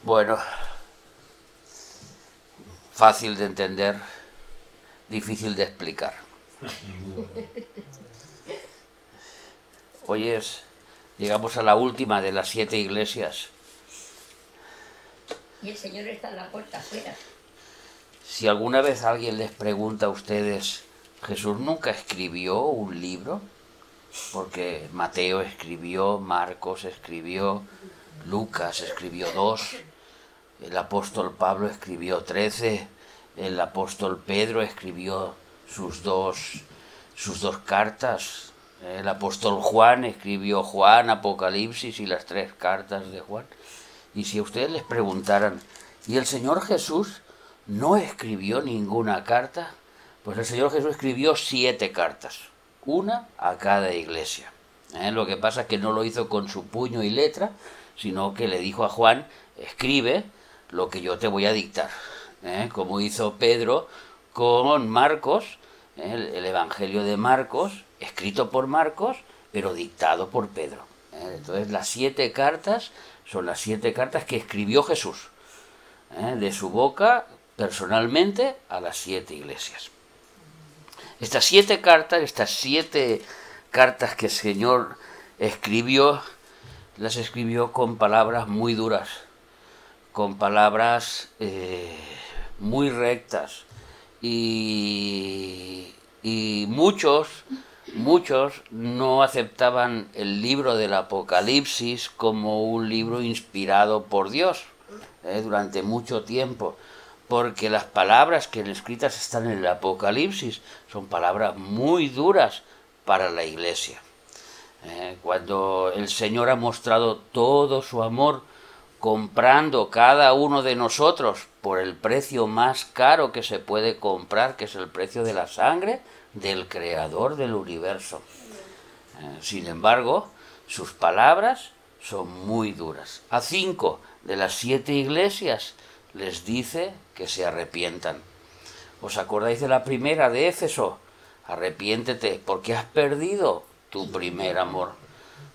Bueno, fácil de entender, difícil de explicar. Hoy llegamos a la última de las 7 iglesias. Y el Señor está en la puerta afuera. Si alguna vez alguien les pregunta a ustedes, ¿Jesús nunca escribió un libro? Porque Mateo escribió, Marcos escribió, Lucas escribió 2, el apóstol Pablo escribió 13, el apóstol Pedro escribió sus dos cartas, el apóstol Juan escribió Juan, Apocalipsis y las 3 cartas de Juan. Y si a ustedes les preguntaran, ¿y el Señor Jesús no escribió ninguna carta? Pues el Señor Jesús escribió 7 cartas, una a cada iglesia. Lo que pasa es que no lo hizo con su puño y letra, sino que le dijo a Juan, escribe lo que yo te voy a dictar. Como hizo Pedro con Marcos, el Evangelio de Marcos, escrito por Marcos, pero dictado por Pedro. Entonces las 7 cartas son las 7 cartas que escribió Jesús, de su boca, personalmente, a las 7 iglesias. Estas 7 cartas que el Señor escribió, las escribió con palabras muy duras, con palabras muy rectas, y muchos no aceptaban el libro del Apocalipsis como un libro inspirado por Dios durante mucho tiempo, porque las palabras que escritas están en el Apocalipsis son palabras muy duras para la iglesia. Cuando el Señor ha mostrado todo su amor comprando cada uno de nosotros por el precio más caro que se puede comprar, que es el precio de la sangre del Creador del universo. Sin embargo, sus palabras son muy duras. A 5 de las 7 iglesias les dice que se arrepientan. ¿Os acordáis de la primera, de Éfeso? Arrepiéntete porque has perdido tu primer amor.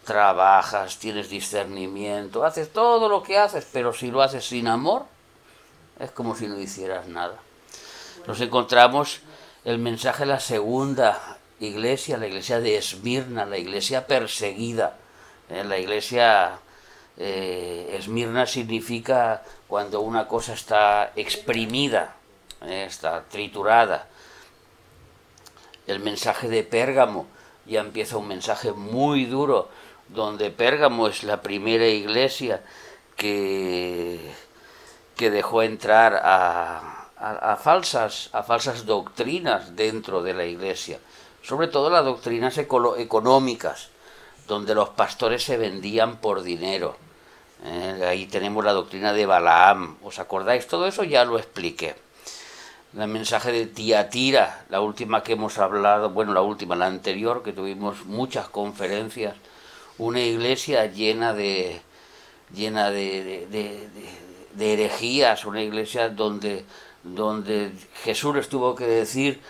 Trabajas, tienes discernimiento, haces todo lo que haces, pero si lo haces sin amor, es como si no hicieras nada. Nos encontramos el mensaje de la segunda iglesia, la iglesia de Esmirna, la iglesia perseguida. La iglesia Esmirna significa cuando una cosa está exprimida, está triturada. El mensaje de Pérgamo, ya empieza un mensaje muy duro, donde Pérgamo es la primera iglesia que dejó entrar a falsas doctrinas dentro de la iglesia, sobre todo las doctrinas económicas, donde los pastores se vendían por dinero. Ahí tenemos la doctrina de Balaam, ¿os acordáis? Todo eso ya lo expliqué. El mensaje de Tiatira, la última que hemos hablado, bueno, la anterior, que tuvimos muchas conferencias, una iglesia llena de herejías, una iglesia donde Jesús les tuvo que decir,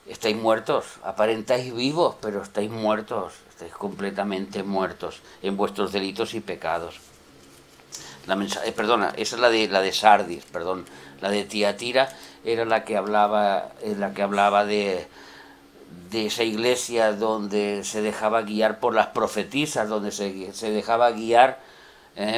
estáis muertos, aparentáis vivos, pero estáis muertos, estáis completamente muertos en vuestros delitos y pecados. Perdona, esa es la de Sardis, perdón. La de Tiatira era la que hablaba de esa iglesia donde se dejaba guiar por las profetisas, donde se dejaba guiar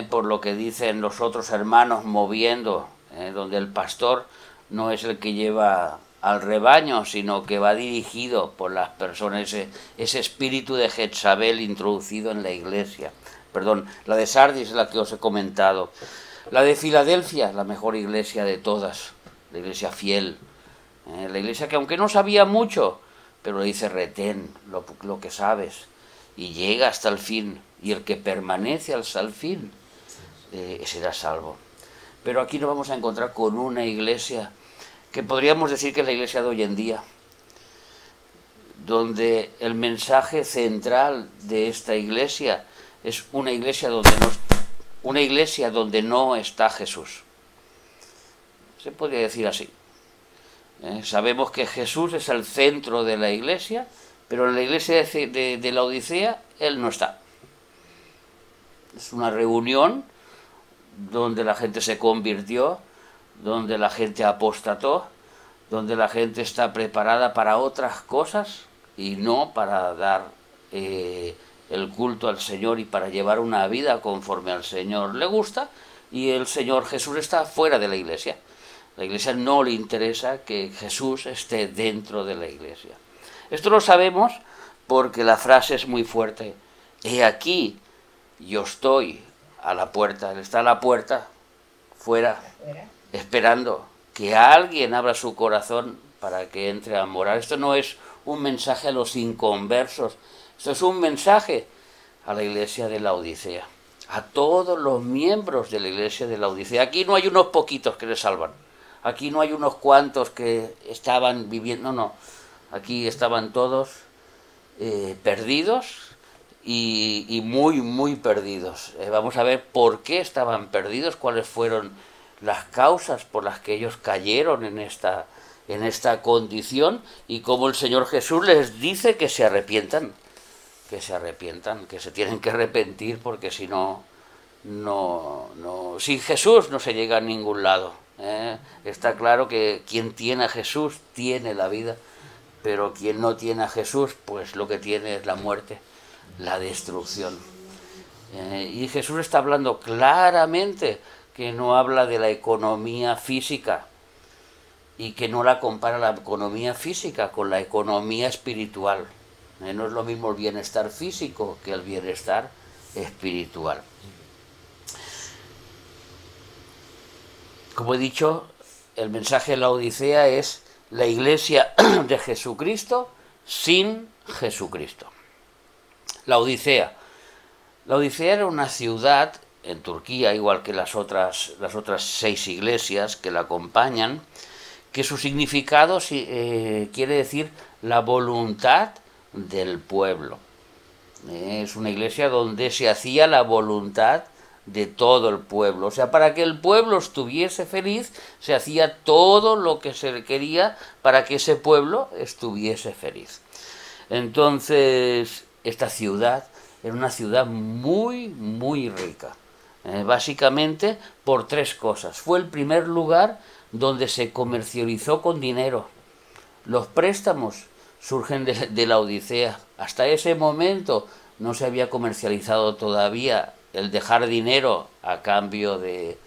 por lo que dicen los otros hermanos moviendo, donde el pastor no es el que lleva al rebaño, sino que va dirigido por las personas, ese espíritu de Jezabel introducido en la iglesia. Perdón, la de Sardis es la que os he comentado. La de Filadelfia, la mejor iglesia de todas, la iglesia fiel, la iglesia que aunque no sabía mucho, pero le dice retén lo que sabes y llega hasta el fin, y el que permanece hasta el fin será salvo. Pero aquí nos vamos a encontrar con una iglesia que podríamos decir que es la iglesia de hoy en día, donde el mensaje central de esta iglesia es una iglesia donde no está Jesús. Se podría decir así. Sabemos que Jesús es el centro de la iglesia, pero en la iglesia de la Odisea Él no está. Es una reunión donde la gente se convirtió, donde la gente apostató, donde la gente está preparada para otras cosas y no para dar el culto al Señor y para llevar una vida conforme al Señor le gusta, y el Señor Jesús está fuera de la iglesia. La iglesia no le interesa que Jesús esté dentro de la iglesia. Esto lo sabemos porque la frase es muy fuerte. He aquí, yo estoy a la puerta. Él está a la puerta, fuera, esperando que alguien abra su corazón para que entre a morar. Esto no es un mensaje a los inconversos. Esto es un mensaje a la iglesia de Laodicea, a todos los miembros de la iglesia de Laodicea. Aquí no hay unos poquitos que le salvan. Aquí no hay unos cuantos que estaban viviendo, no. Aquí estaban todos perdidos y muy, muy perdidos. Vamos a ver por qué estaban perdidos, cuáles fueron las causas por las que ellos cayeron en esta condición y cómo el Señor Jesús les dice que se arrepientan, que se tienen que arrepentir, porque si no, sin Jesús no se llega a ningún lado. Está claro que quien tiene a Jesús tiene la vida, pero quien no tiene a Jesús, pues lo que tiene es la muerte, la destrucción. Y Jesús está hablando claramente, que no habla de la economía física y que no la compara la economía física con la economía espiritual. No es lo mismo el bienestar físico que el bienestar espiritual. Como he dicho, el mensaje de la Odisea es la iglesia de Jesucristo sin Jesucristo. La Odisea. La Odisea era una ciudad en Turquía, igual que las otras 6 iglesias que la acompañan, que su significado quiere decir la voluntad del pueblo. Es una iglesia donde se hacía la voluntad de todo el pueblo. O sea, para que el pueblo estuviese feliz, se hacía todo lo que se quería para que ese pueblo estuviese feliz. Entonces, esta ciudad era una ciudad muy, muy rica. Básicamente por 3 cosas. Fue el primer lugar donde se comercializó con dinero. Los préstamos surgen de la Odisea. Hasta ese momento no se había comercializado todavía el dejar dinero a cambio de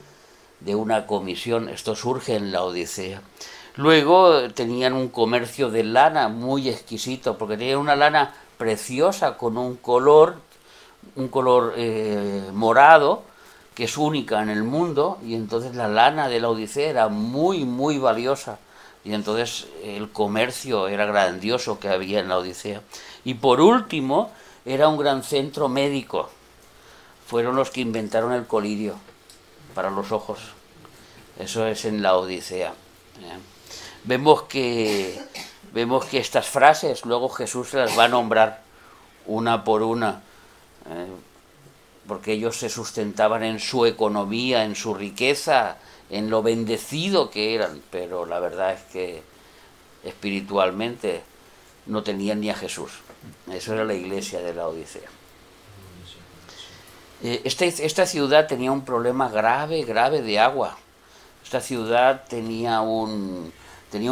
una comisión. Esto surge en la Odisea. Luego tenían un comercio de lana muy exquisito, porque tenían una lana preciosa con un color morado, que es única en el mundo, y entonces la lana de la Odisea era muy, muy valiosa, y entonces el comercio era grandioso que había en la Odisea. Y por último, era un gran centro médico. Fueron los que inventaron el colirio para los ojos. Eso es en la Odisea. Vemos que estas frases luego Jesús se las va a nombrar una por una, porque ellos se sustentaban en su economía, en su riqueza, en lo bendecido que eran, pero la verdad es que espiritualmente no tenían ni a Jesús. Eso era la iglesia de la Odisea. Esta ciudad tenía un problema grave de agua. Esta ciudad tenía un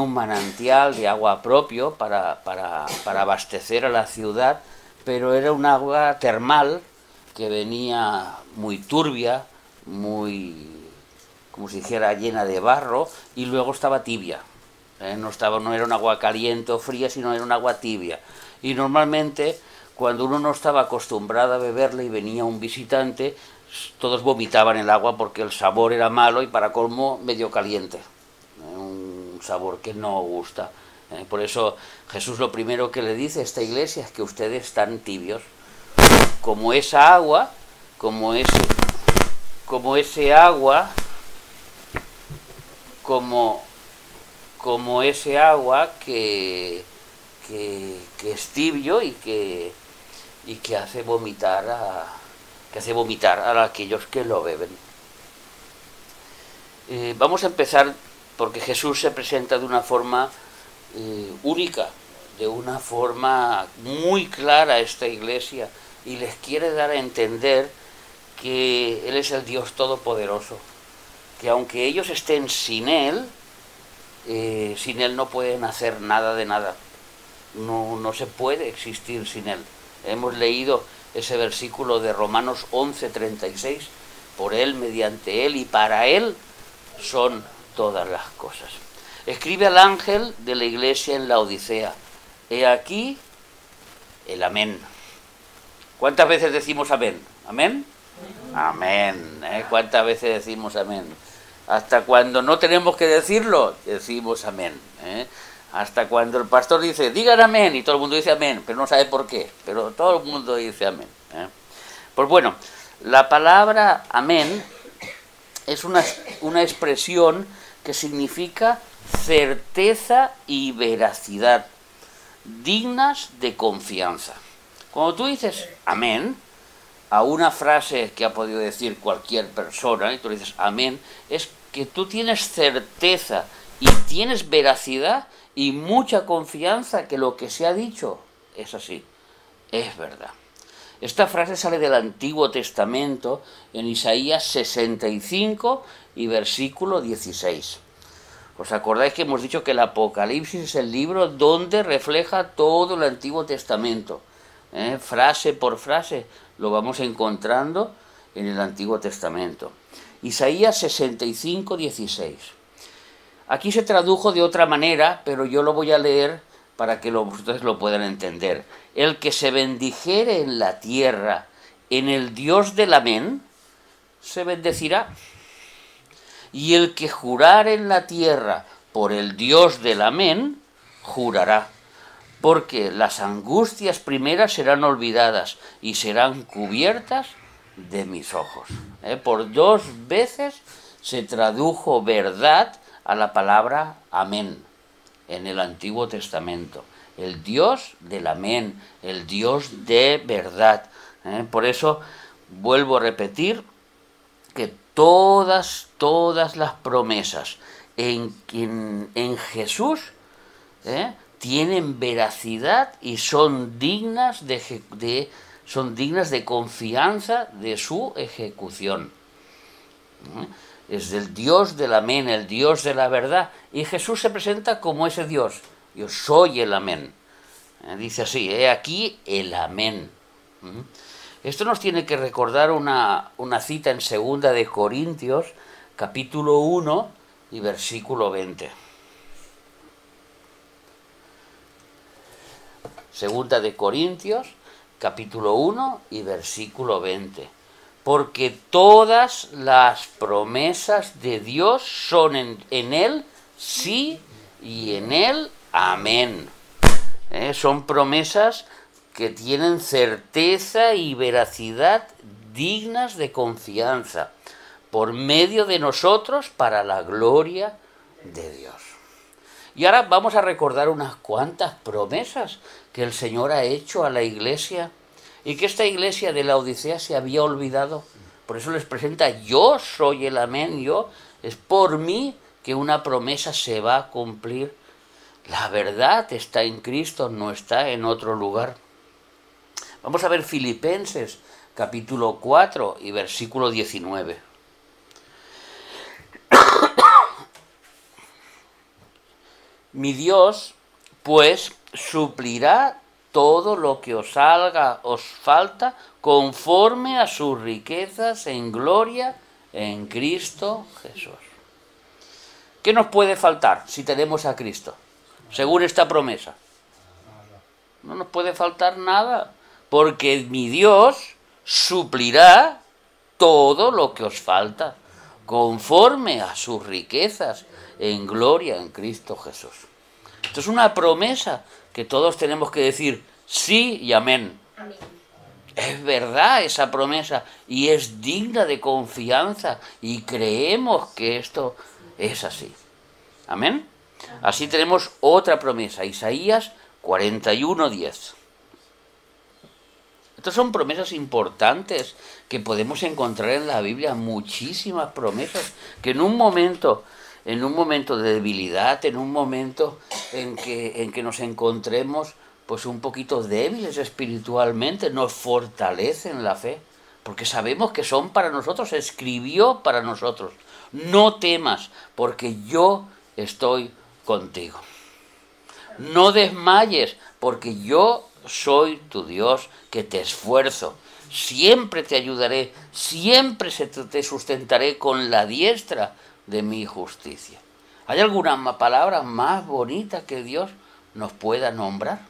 manantial de agua propio para abastecer a la ciudad, pero era un agua termal que venía muy turbia, muy, como si dijera, llena de barro, y luego estaba tibia. No era un agua caliente o fría, sino era un agua tibia. Y normalmente, cuando uno no estaba acostumbrado a beberla y venía un visitante, todos vomitaban el agua porque el sabor era malo y, para colmo, medio caliente. Un sabor que no gusta. Por eso Jesús lo primero que le dice a esta iglesia es que ustedes están tibios. Como esa agua, como ese agua que es tibio y que hace vomitar a aquellos que lo beben. Vamos a empezar porque Jesús se presenta de una forma única, de una forma muy clara a esta iglesia, y les quiere dar a entender que Él es el Dios Todopoderoso, que aunque ellos estén sin Él no pueden hacer nada de nada. No se puede existir sin Él. Hemos leído ese versículo de Romanos 11:36, por Él, mediante Él y para Él son todas las cosas. Escribe al ángel de la iglesia en Laodicea: he aquí el amén. ¿Cuántas veces decimos amén? ¿Amén? Amén. ¿Cuántas veces decimos amén? Hasta cuando no tenemos que decirlo, decimos amén. Hasta cuando el pastor dice, digan amén, y todo el mundo dice amén, pero no sabe por qué, pero todo el mundo dice amén. Pues bueno, la palabra amén es una expresión que significa certeza y veracidad, dignas de confianza. Cuando tú dices amén a una frase que ha podido decir cualquier persona, y tú le dices amén, es que tú tienes certeza y tienes veracidad y mucha confianza que lo que se ha dicho es así, es verdad. Esta frase sale del Antiguo Testamento en Isaías 65 y versículo 16. ¿Os acordáis que hemos dicho que el Apocalipsis es el libro donde refleja todo el Antiguo Testamento? Frase por frase lo vamos encontrando en el Antiguo Testamento. Isaías 65, 16. Aquí se tradujo de otra manera, pero yo lo voy a leer para que ustedes lo puedan entender. El que se bendijere en la tierra en el Dios del amén, se bendecirá. Y el que jurare en la tierra por el Dios del amén, jurará. Porque las angustias primeras serán olvidadas y serán cubiertas de mis ojos. Por 2 veces se tradujo verdad a la palabra amén en el Antiguo Testamento. El Dios del amén, el Dios de verdad. Por eso vuelvo a repetir que todas las promesas en Jesús tienen veracidad y son dignas de confianza de su ejecución. Es del Dios del amén, el Dios de la verdad. Y Jesús se presenta como ese Dios. Yo soy el amén. Dice así, he aquí el amén. Esto nos tiene que recordar una cita en 2 de Corintios, capítulo 1 y versículo 20. 2 de Corintios, capítulo 1 y versículo 20. Porque todas las promesas de Dios son en Él sí y en Él amén. Son promesas que tienen certeza y veracidad dignas de confianza por medio de nosotros para la gloria de Dios. Y ahora vamos a recordar unas cuantas promesas que el Señor ha hecho a la iglesia y que esta iglesia de Laodicea se había olvidado. Por eso les presenta, yo soy el amén, es por mí que una promesa se va a cumplir. La verdad está en Cristo, no está en otro lugar. Vamos a ver Filipenses, capítulo 4 y versículo 19. Mi Dios, pues, suplirá todo lo que os falta conforme a sus riquezas en gloria en Cristo Jesús. ¿Qué nos puede faltar si tenemos a Cristo? Según esta promesa. No nos puede faltar nada, porque mi Dios suplirá todo lo que os falta conforme a sus riquezas en gloria en Cristo Jesús. Esto es una promesa que todos tenemos que decir sí y amén. Amén. Es verdad esa promesa y es digna de confianza y creemos que esto es así. Amén. Así tenemos otra promesa, Isaías 41:10. Estas son promesas importantes que podemos encontrar en la Biblia, muchísimas promesas que en un momento de debilidad, en un momento en que nos encontremos pues un poquito débiles espiritualmente, nos fortalecen la fe. porque sabemos que son para nosotros, escribió para nosotros. No temas, porque yo estoy contigo. No desmayes, porque yo soy tu Dios, que te esfuerzo. Siempre te ayudaré, siempre te sustentaré con la diestra de mi justicia. ¿Hay alguna palabra más bonita que Dios nos pueda nombrar?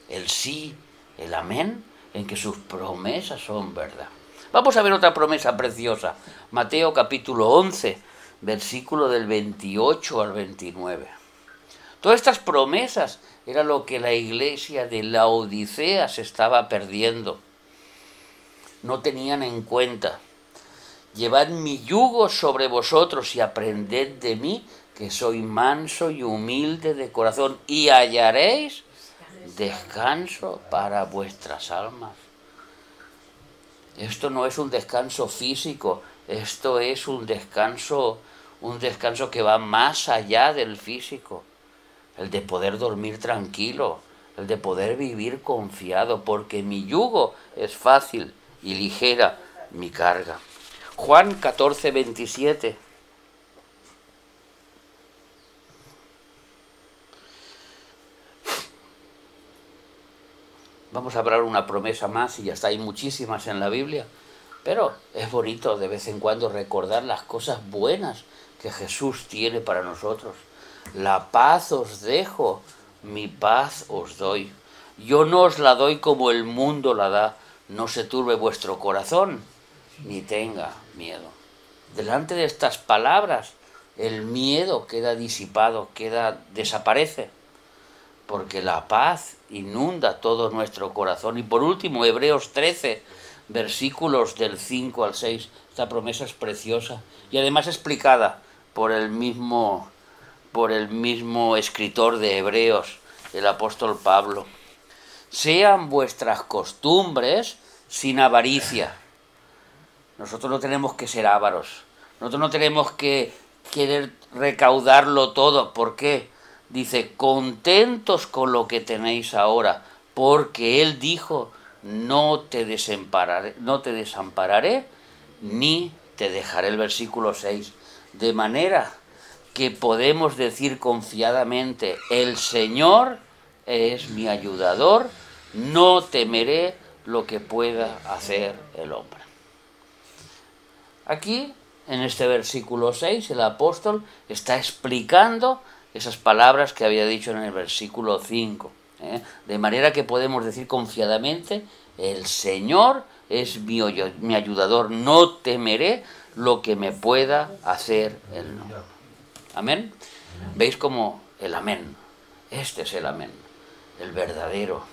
El sí, el amén, en que sus promesas son verdad. Vamos a ver otra promesa preciosa. Mateo capítulo 11, versículo del 28 al 29. Todas estas promesas era lo que la iglesia de Laodicea se estaba perdiendo. No tenían en cuenta. Llevad mi yugo sobre vosotros y aprended de mí, que soy manso y humilde de corazón, y hallaréis descanso para vuestras almas. Esto no es un descanso físico, esto es un descanso que va más allá del físico. El de poder dormir tranquilo, el de poder vivir confiado, porque mi yugo es fácil y ligera mi carga. Juan 14, 27. Vamos a hablar una promesa más y ya está, hay muchísimas en la Biblia, pero es bonito de vez en cuando recordar las cosas buenas que Jesús tiene para nosotros. La paz os dejo, mi paz os doy. Yo no os la doy como el mundo la da. No se turbe vuestro corazón, ni tenga miedo. Delante de estas palabras, el miedo queda disipado, desaparece, porque la paz inunda todo nuestro corazón. Y por último, Hebreos 13, versículos del 5 al 6. Esta promesa es preciosa y además explicada por el mismo escritor de Hebreos, el apóstol Pablo. Sean vuestras costumbres sin avaricia. Nosotros no tenemos que ser ávaros. Nosotros no tenemos que querer recaudarlo todo. ¿Por qué? Dice, contentos con lo que tenéis ahora, porque Él dijo, no te desampararé, ni te dejaré. El versículo 6. De manera que podemos decir confiadamente, el Señor es mi ayudador, no temeré lo que pueda hacer el hombre. Aquí, en este versículo 6, el apóstol está explicando esas palabras que había dicho en el versículo 5. De manera que podemos decir confiadamente, el Señor es mi ayudador, no temeré lo que me pueda hacer el hombre. Amén. ¿Veis cómo el amén? Este es el amén, el verdadero,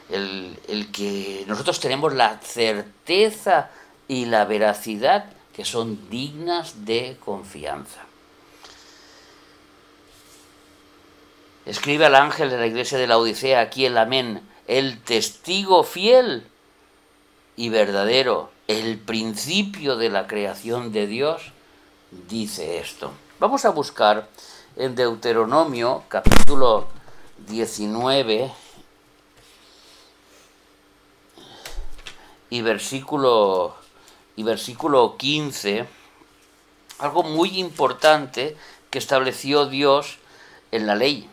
el que nosotros tenemos la certeza y la veracidad que son dignas de confianza. Escribe al ángel de la iglesia de Laodicea aquí el amén, el testigo fiel y verdadero, el principio de la creación de Dios, dice esto. Vamos a buscar en Deuteronomio capítulo 19 y versículo 15, algo muy importante que estableció Dios en la ley.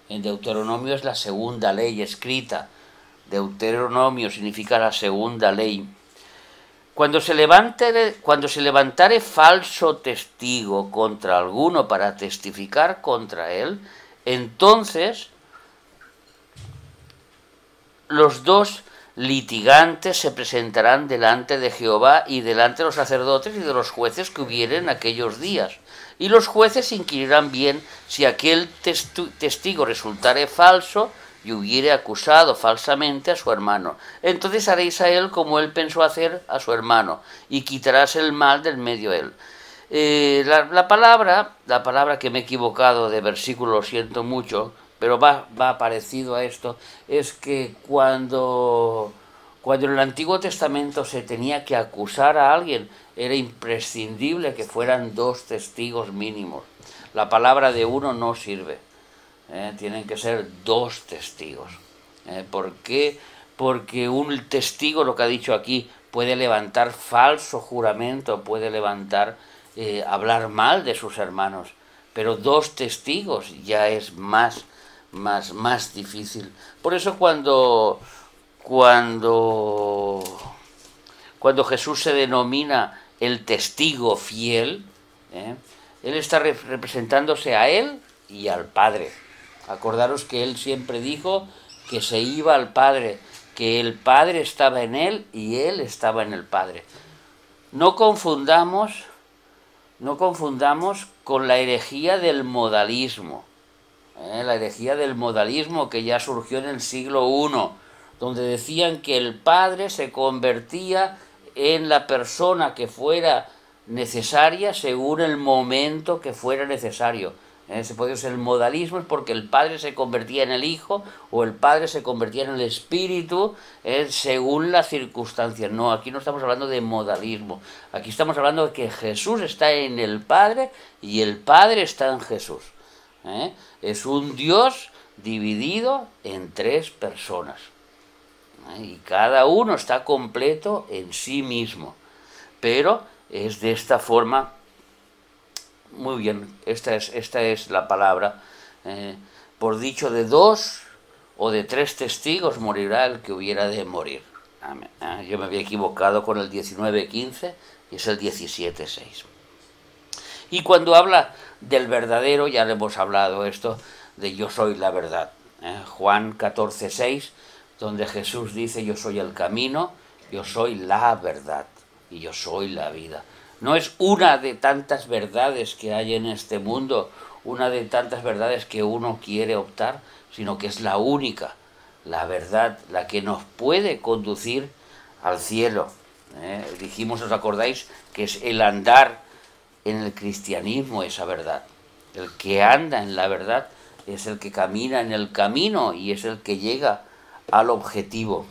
En Deuteronomio es la segunda ley escrita. Deuteronomio significa la segunda ley. Cuando se levantare falso testigo contra alguno para testificar contra él, entonces los dos litigantes se presentarán delante de Jehová y delante de los sacerdotes y de los jueces que hubieren aquellos días. Y los jueces inquirirán bien si aquel testigo resultare falso y hubiere acusado falsamente a su hermano. Entonces haréis a él como él pensó hacer a su hermano, y quitarás el mal del medio de él. La palabra que me he equivocado de versículo, lo siento mucho, pero va parecido a esto, es que cuando en el Antiguo Testamento se tenía que acusar a alguien, era imprescindible que fueran dos testigos mínimos. La palabra de uno no sirve. Tienen que ser dos testigos. ¿Por qué? Porque un testigo, lo que ha dicho aquí, puede levantar falso juramento, puede hablar mal de sus hermanos, pero 2 testigos ya es más difícil. Por eso cuando Jesús se denomina el testigo fiel, él está representándose a él y al Padre. Acordaros que él siempre dijo que se iba al Padre, que el Padre estaba en él y él estaba en el Padre. No confundamos con la herejía del modalismo. La herejía del modalismo que ya surgió en el siglo I, donde decían que el Padre se convertía en la persona que fuera necesaria según el momento que fuera necesario. Se podía ser el modalismo, es porque el Padre se convertía en el Hijo o el Padre se convertía en el Espíritu según las circunstancias. No, aquí no estamos hablando de modalismo. Aquí estamos hablando de que Jesús está en el Padre y el Padre está en Jesús. Es un Dios dividido en 3 personas. Y cada uno está completo en sí mismo. Pero es de esta forma. Muy bien, esta es la palabra. Por dicho de 2 o de 3 testigos morirá el que hubiera de morir. Amén. Yo me había equivocado con el 19:15 y es el 17:6. Y cuando habla del verdadero, ya le hemos hablado esto, de yo soy la verdad. Juan 14:6, donde Jesús dice yo soy el camino, yo soy la verdad y yo soy la vida. No es una de tantas verdades que hay en este mundo, una de tantas verdades que uno quiere optar, sino que es la única, la verdad, la que nos puede conducir al cielo. Dijimos, ¿os acordáis? Que es el andar en el cristianismo, esa verdad. El que anda en la verdad es el que camina en el camino y es el que llega al objetivo.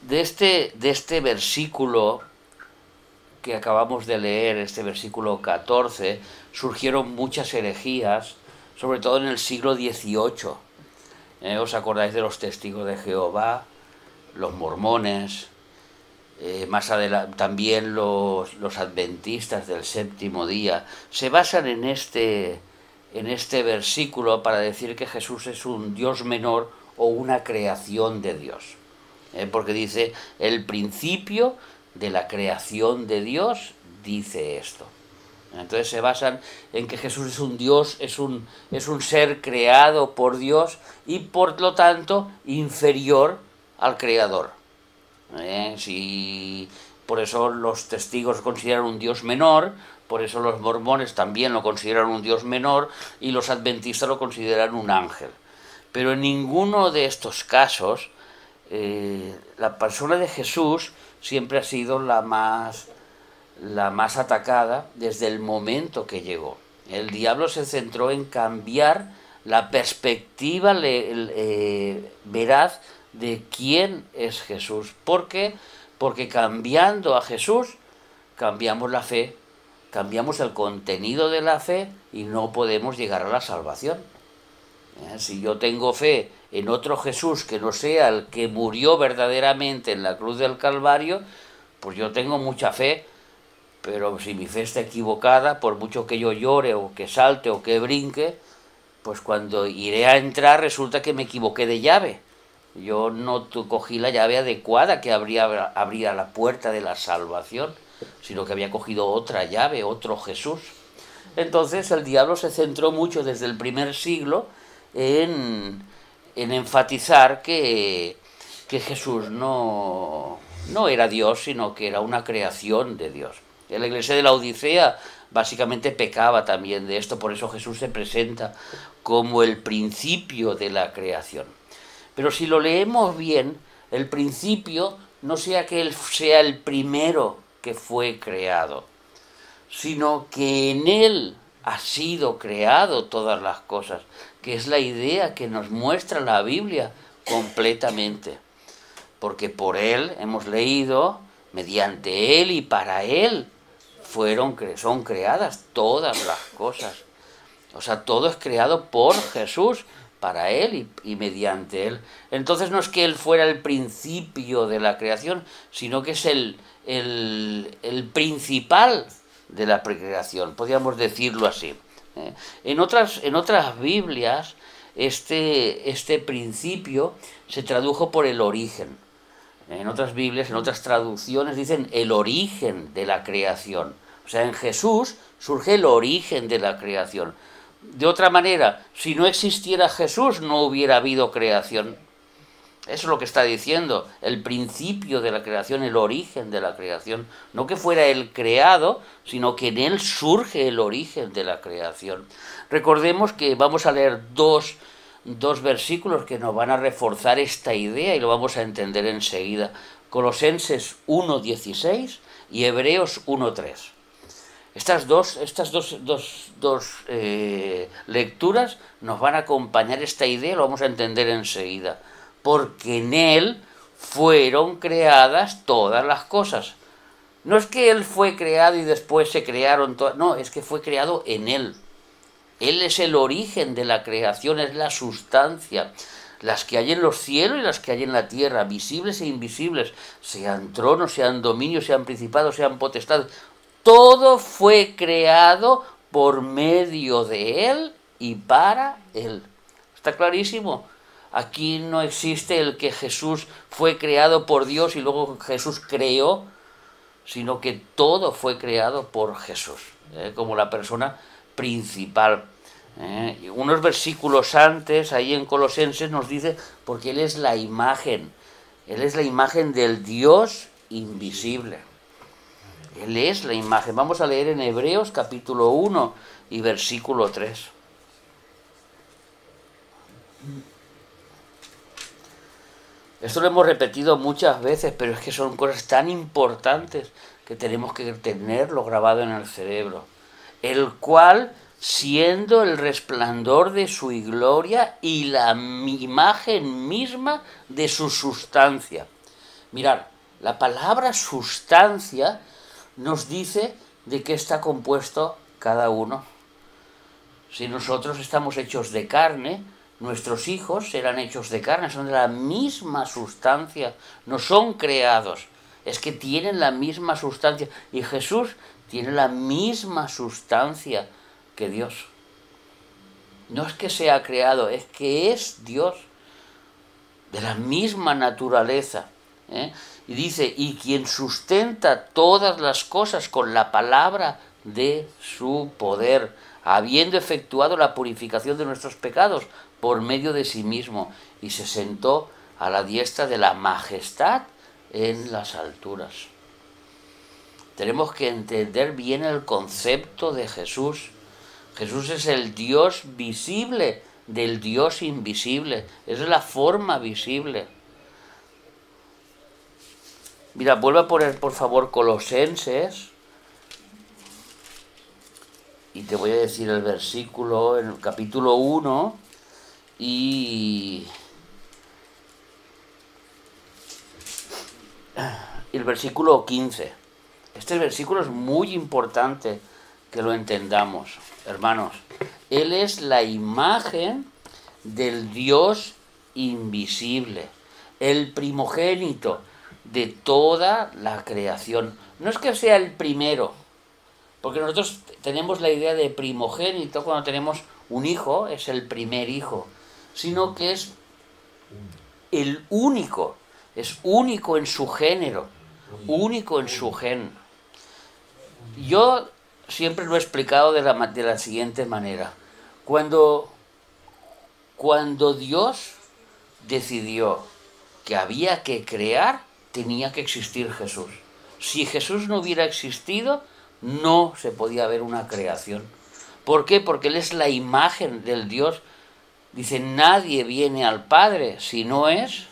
De este versículo que acabamos de leer, este versículo 14, surgieron muchas herejías, sobre todo en el siglo XVIII. ¿Os acordáis de los testigos de Jehová, los mormones, más adelante también los adventistas del séptimo día? Se basan en este versículo para decir que Jesús es un Dios menor o una creación de Dios. Porque dice, el principio de la creación de Dios dice esto. Entonces se basan en que Jesús es un Dios, es un ser creado por Dios y por lo tanto inferior al Creador. Por eso los testigos consideran un Dios menor, por eso los mormones también lo consideran un Dios menor y los adventistas lo consideran un ángel. Pero en ninguno de estos casos la persona de Jesús siempre ha sido la más atacada desde el momento que llegó. El diablo se centró en cambiar la perspectiva veraz de quién es Jesús. ¿Por qué? Porque cambiando a Jesús, cambiamos la fe, cambiamos el contenido de la fe y no podemos llegar a la salvación. Si yo tengo fe en otro Jesús que no sea el que murió verdaderamente en la cruz del Calvario, pues yo tengo mucha fe, pero si mi fe está equivocada, por mucho que yo llore o que salte o que brinque, pues cuando iré a entrar resulta que me equivoqué de llave. Yo no cogí la llave adecuada que abría la puerta de la salvación, sino que había cogido otra llave, otro Jesús. Entonces el diablo se centró mucho desde el primer siglo en enfatizar que Jesús no era Dios, sino que era una creación de Dios. En la iglesia de la Odisea básicamente pecaba también de esto, por eso Jesús se presenta como el principio de la creación. Pero si lo leemos bien, el principio no sea que Él sea el primero que fue creado, sino que en Él ha sido creado todas las cosas, que es la idea que nos muestra la Biblia completamente. Porque por Él hemos leído, mediante Él y para Él son creadas todas las cosas. O sea, todo es creado por Jesús, para Él y mediante Él. Entonces no es que Él fuera el principio de la creación, sino que es el principal de la precreación, podríamos decirlo así. En otras Biblias, este principio se tradujo por el origen. En otras Biblias, en otras traducciones, dicen el origen de la creación. O sea, en Jesús surge el origen de la creación. De otra manera, si no existiera Jesús, no hubiera habido creación. Eso es lo que está diciendo, el principio de la creación, el origen de la creación. No que fuera el creado, sino que en él surge el origen de la creación. Recordemos que vamos a leer dos versículos que nos van a reforzar esta idea y lo vamos a entender enseguida. Colosenses 1:16 y Hebreos 1:3. Estas dos lecturas nos van a acompañar esta idea, lo vamos a entender enseguida. Porque en Él fueron creadas todas las cosas. No es que Él fue creado y después se crearon todas, no, es que fue creado en Él. Él es el origen de la creación, es la sustancia. Las que hay en los cielos y las que hay en la tierra, visibles e invisibles, sean tronos, sean dominios, sean principados, sean potestades. Todo fue creado por medio de Él y para Él. ¿Está clarísimo? Aquí no existe el que Jesús fue creado por Dios y luego Jesús creó, sino que todo fue creado por Jesús, como la persona principal. Unos versículos antes, ahí en Colosenses, nos dice, porque Él es la imagen del Dios invisible. Él es la imagen. Vamos a leer en Hebreos capítulo 1 y versículo 3. Esto lo hemos repetido muchas veces, pero es que son cosas tan importantes que tenemos que tenerlo grabado en el cerebro. El cual, siendo el resplandor de su gloria y la imagen misma de su sustancia. Mirad, la palabra sustancia nos dice de qué está compuesto cada uno. Si nosotros estamos hechos de carne, nuestros hijos serán hechos de carne, son de la misma sustancia, no son creados, es que tienen la misma sustancia. Y Jesús tiene la misma sustancia que Dios. No es que sea creado, es que es Dios, de la misma naturaleza. Y dice, y quien sustenta todas las cosas con la palabra de su poder, habiendo efectuado la purificación de nuestros pecados por medio de sí mismo, y se sentó a la diestra de la majestad en las alturas. Tenemos que entender bien el concepto de Jesús. Jesús es el Dios visible del Dios invisible, es la forma visible. Mira, vuelve a poner por favor Colosenses, y te voy a decir el versículo en el capítulo 1 y el versículo 15. Este versículo es muy importante que lo entendamos, hermanos. Él es la imagen del Dios invisible, el primogénito de toda la creación. No es que sea el primero, porque nosotros tenemos la idea de primogénito cuando tenemos un hijo, es el primer hijo, sino que es el único, es único en su género, único en su gen. Yo siempre lo he explicado de la siguiente manera. Cuando Dios decidió que había que crear, tenía que existir Jesús. Si Jesús no hubiera existido, no se podía haber una creación. ¿Por qué? Porque Él es la imagen del Dios. Dice, nadie viene al Padre si no es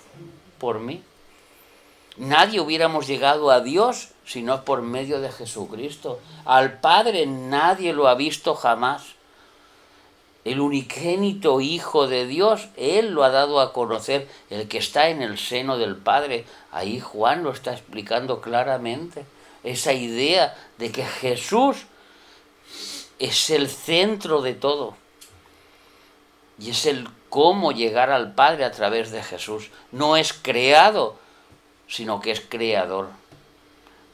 por mí. Nadie hubiéramos llegado a Dios si no es por medio de Jesucristo. Al Padre nadie lo ha visto jamás. El unigénito Hijo de Dios, Él lo ha dado a conocer, el que está en el seno del Padre. Ahí Juan lo está explicando claramente. Esa idea de que Jesús es el centro de todo. Y es el cómo llegar al Padre a través de Jesús. No es creado, sino que es creador.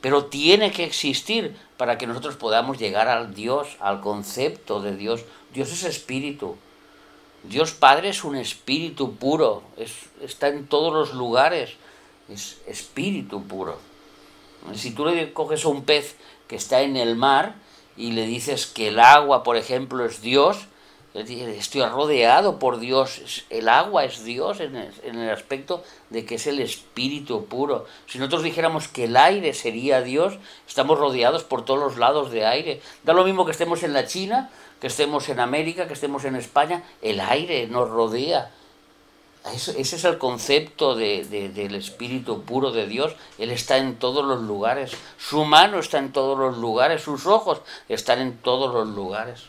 Pero tiene que existir para que nosotros podamos llegar al Dios, al concepto de Dios. Dios es espíritu. Dios Padre es un espíritu puro, está en todos los lugares, es espíritu puro. Si tú le coges a un pez que está en el mar y le dices que el agua, por ejemplo, es Dios, estoy rodeado por Dios, el agua es Dios en el aspecto de que es el espíritu puro. Si nosotros dijéramos que el aire sería Dios, estamos rodeados por todos los lados de aire. Da lo mismo que estemos en la China, que estemos en América, que estemos en España, el aire nos rodea. Ese es el concepto del espíritu puro de Dios. Él está en todos los lugares, su mano está en todos los lugares, sus ojos están en todos los lugares.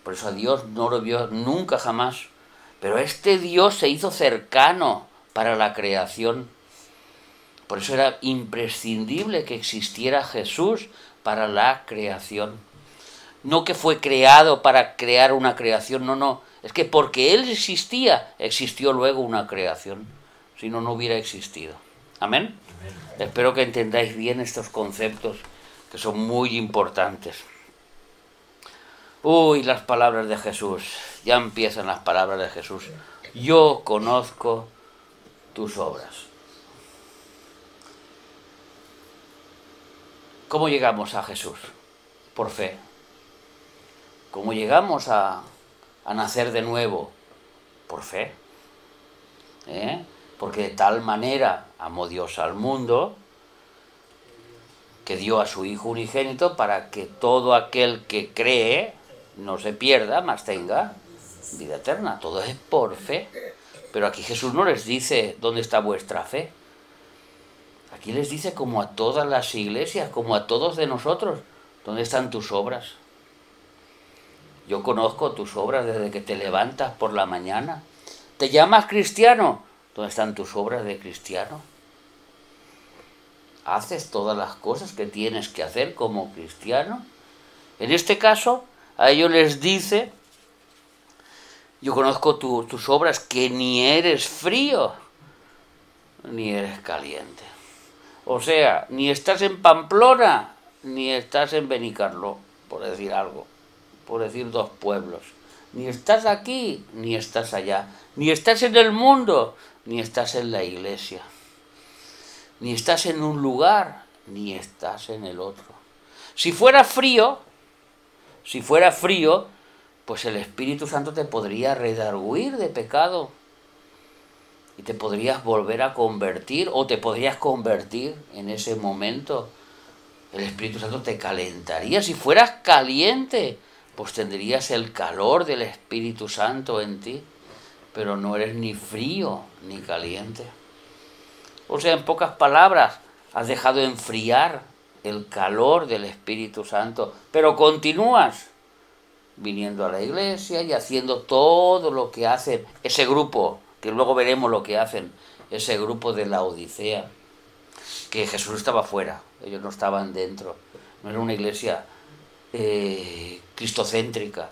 Por eso a Dios no lo vio nunca jamás. Pero este Dios se hizo cercano para la creación. Por eso era imprescindible que existiera Jesús para la creación. No que fue creado para crear una creación, no. Es que porque Él existía, existió luego una creación. Si no, no hubiera existido. ¿Amén? Amén. Espero que entendáis bien estos conceptos que son muy importantes. Uy, las palabras de Jesús. Ya empiezan las palabras de Jesús. Yo conozco tus obras. ¿Cómo llegamos a Jesús? Por fe. ¿Cómo llegamos a nacer de nuevo? Por fe. Porque de tal manera amó Dios al mundo que dio a su Hijo unigénito para que todo aquel que cree no se pierda, mas tenga vida eterna. Todo es por fe. Pero aquí Jesús no les dice dónde está vuestra fe. Aquí les dice, como a todas las iglesias, como a todos de nosotros, ¿dónde están tus obras? Yo conozco tus obras desde que te levantas por la mañana. ¿Te llamas cristiano? ¿Dónde están tus obras de cristiano? ¿Haces todas las cosas que tienes que hacer como cristiano? En este caso, a ellos les dice, yo conozco tus obras, que ni eres frío, ni eres caliente. O sea, ni estás en Pamplona, ni estás en Benicarló, por decir algo, por decir dos pueblos. Ni estás aquí, ni estás allá. Ni estás en el mundo, ni estás en la iglesia. Ni estás en un lugar, ni estás en el otro. Si fuera frío, pues el Espíritu Santo te podría redarguir de pecado y te podrías volver a convertir, o te podrías convertir en ese momento. El Espíritu Santo te calentaría. Si fueras caliente, pues tendrías el calor del Espíritu Santo en ti, pero no eres ni frío ni caliente. O sea, en pocas palabras, has dejado enfriar el calor del Espíritu Santo, pero continúas viniendo a la iglesia y haciendo todo lo que hace ese grupo, que luego veremos lo que hacen, ese grupo de la Odisea, que Jesús estaba fuera, ellos no estaban dentro, no era una iglesia cristocéntrica,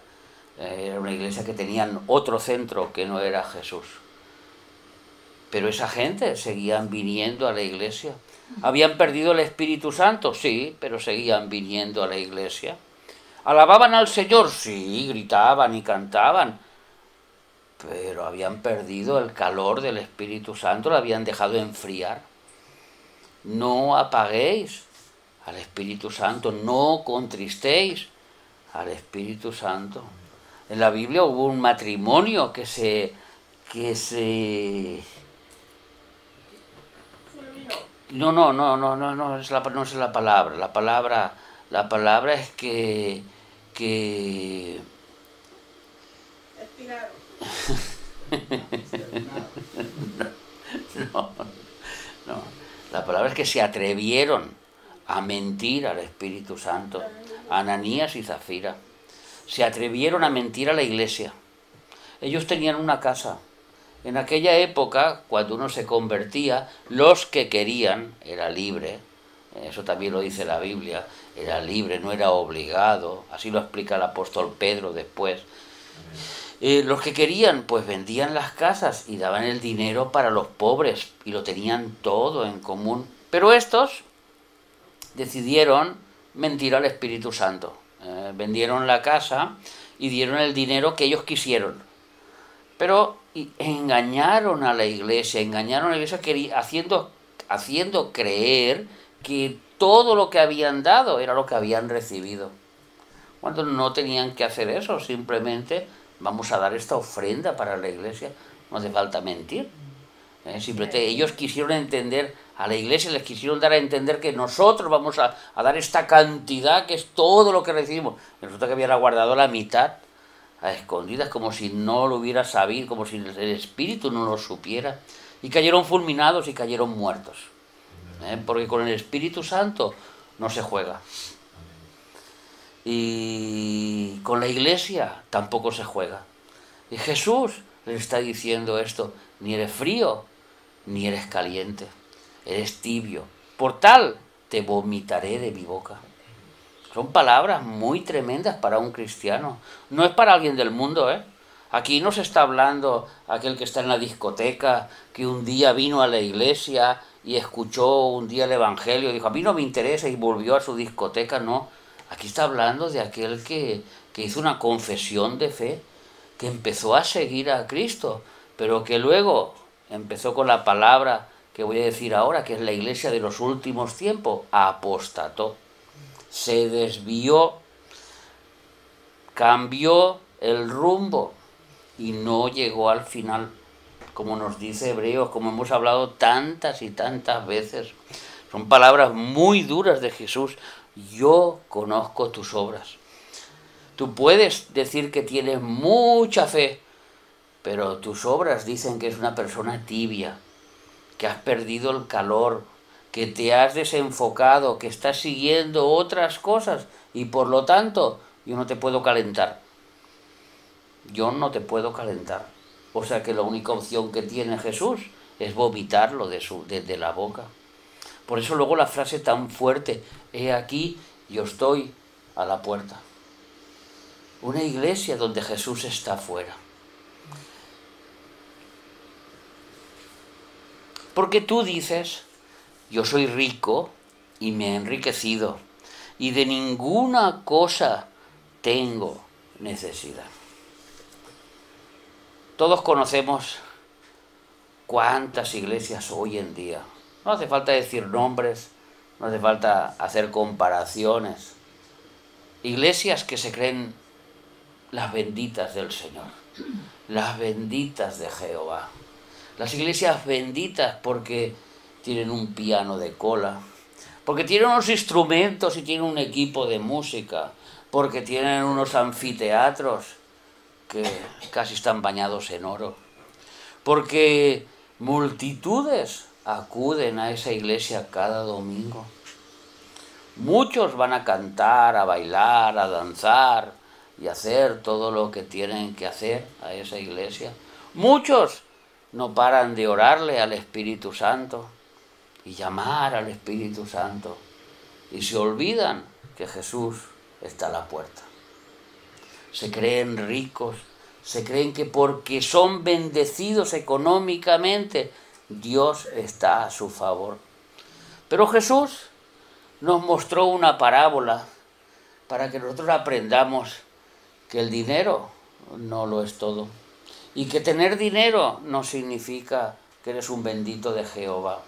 era una iglesia que tenían otro centro que no era Jesús. Pero esa gente seguían viniendo a la iglesia. ¿Habían perdido el Espíritu Santo? Sí, pero seguían viniendo a la iglesia. ¿Alababan al Señor? Sí, gritaban y cantaban. Pero habían perdido el calor del Espíritu Santo, lo habían dejado enfriar. No apaguéis al Espíritu Santo, no contristéis al Espíritu Santo. En la Biblia hubo un matrimonio que se no es la palabra. La palabra es que no. La palabra es que se atrevieron a mentir al Espíritu Santo. Ananías y Zafira se atrevieron a mentir a la iglesia. Ellos tenían una casa. En aquella época, cuando uno se convertía, los que querían, era libre, eso también lo dice la Biblia, era libre, no era obligado, así lo explica el apóstol Pedro después. Los que querían, pues vendían las casas y daban el dinero para los pobres y lo tenían todo en común. Pero estos decidieron mentir al Espíritu Santo. Vendieron la casa y dieron el dinero que ellos quisieron. Pero engañaron a la iglesia, haciendo creer que todo lo que habían dado era lo que habían recibido. Cuando no tenían que hacer eso, simplemente vamos a dar esta ofrenda para la iglesia, no hace falta mentir. Simplemente ellos quisieron entender, a la iglesia les quisieron dar a entender que nosotros vamos a dar esta cantidad que es todo lo que recibimos. Y resulta que habían guardado la mitad a escondidas, como si no lo hubiera sabido, como si el Espíritu no lo supiera. Y cayeron fulminados y cayeron muertos. Porque con el Espíritu Santo no se juega. Y con la iglesia tampoco se juega. Y Jesús les está diciendo esto: ni eres frío, ni eres caliente, eres tibio. Por tal te vomitaré de mi boca. Son palabras muy tremendas para un cristiano. No es para alguien del mundo, ¿eh? Aquí no se está hablando aquel que está en la discoteca, que un día vino a la iglesia y escuchó un día el evangelio y dijo, a mí no me interesa, y volvió a su discoteca. No, aquí está hablando de aquel que hizo una confesión de fe, que empezó a seguir a Cristo, pero que luego empezó con la palabra que voy a decir ahora, que es la iglesia de los últimos tiempos, apostató. Se desvió, cambió el rumbo y no llegó al final, como nos dice Hebreos, como hemos hablado tantas y tantas veces. Son palabras muy duras de Jesús. Yo conozco tus obras. Tú puedes decir que tienes mucha fe, pero tus obras dicen que es una persona tibia, que has perdido el calor, que te has desenfocado, que estás siguiendo otras cosas y por lo tanto yo no te puedo calentar. Yo no te puedo calentar. O sea que la única opción que tiene Jesús es vomitarlo de la boca. Por eso luego la frase tan fuerte, he aquí, yo estoy a la puerta. Una iglesia donde Jesús está fuera. Porque tú dices, yo soy rico y me he enriquecido y de ninguna cosa tengo necesidad. Todos conocemos cuántas iglesias hoy en día. No hace falta decir nombres, no hace falta hacer comparaciones. Iglesias que se creen las benditas del Señor, las benditas de Jehová. Las iglesias benditas porque tienen un piano de cola, porque tienen unos instrumentos y tienen un equipo de música, porque tienen unos anfiteatros que casi están bañados en oro, porque multitudes acuden a esa iglesia cada domingo. Muchos van a cantar, a bailar, a danzar y hacer todo lo que tienen que hacer a esa iglesia. Muchos no paran de orarle al Espíritu Santo y llamar al Espíritu Santo y se olvidan que Jesús está a la puerta. Se creen ricos, se creen que porque son bendecidos económicamente, Dios está a su favor. Pero Jesús nos mostró una parábola para que nosotros aprendamos que el dinero no lo es todo. Y que tener dinero no significa que eres un bendito de Jehová.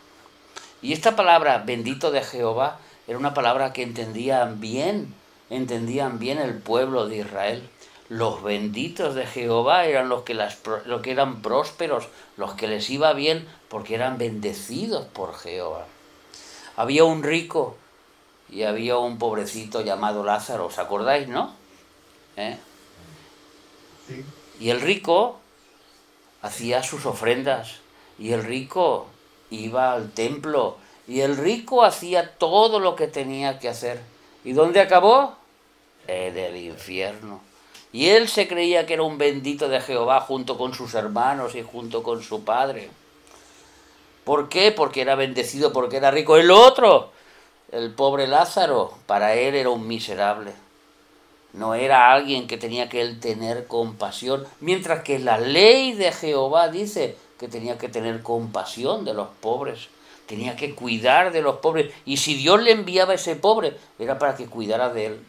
Y esta palabra, bendito de Jehová, era una palabra que entendían bien el pueblo de Israel. Los benditos de Jehová eran los que eran prósperos, los que les iba bien porque eran bendecidos por Jehová. Había un rico y había un pobrecito llamado Lázaro, ¿os acordáis, no? Sí. Y el rico hacía sus ofrendas, y el rico iba al templo, y el rico hacía todo lo que tenía que hacer. ¿Y dónde acabó? En el infierno. Y él se creía que era un bendito de Jehová junto con sus hermanos y junto con su padre. ¿Por qué? Porque era bendecido, porque era rico. El otro, el pobre Lázaro, para él era un miserable. no era alguien que tenía que él tener compasión, mientras que la ley de Jehová dice que tenía que tener compasión de los pobres, tenía que cuidar de los pobres, y si Dios le enviaba a ese pobre, era para que cuidara de él,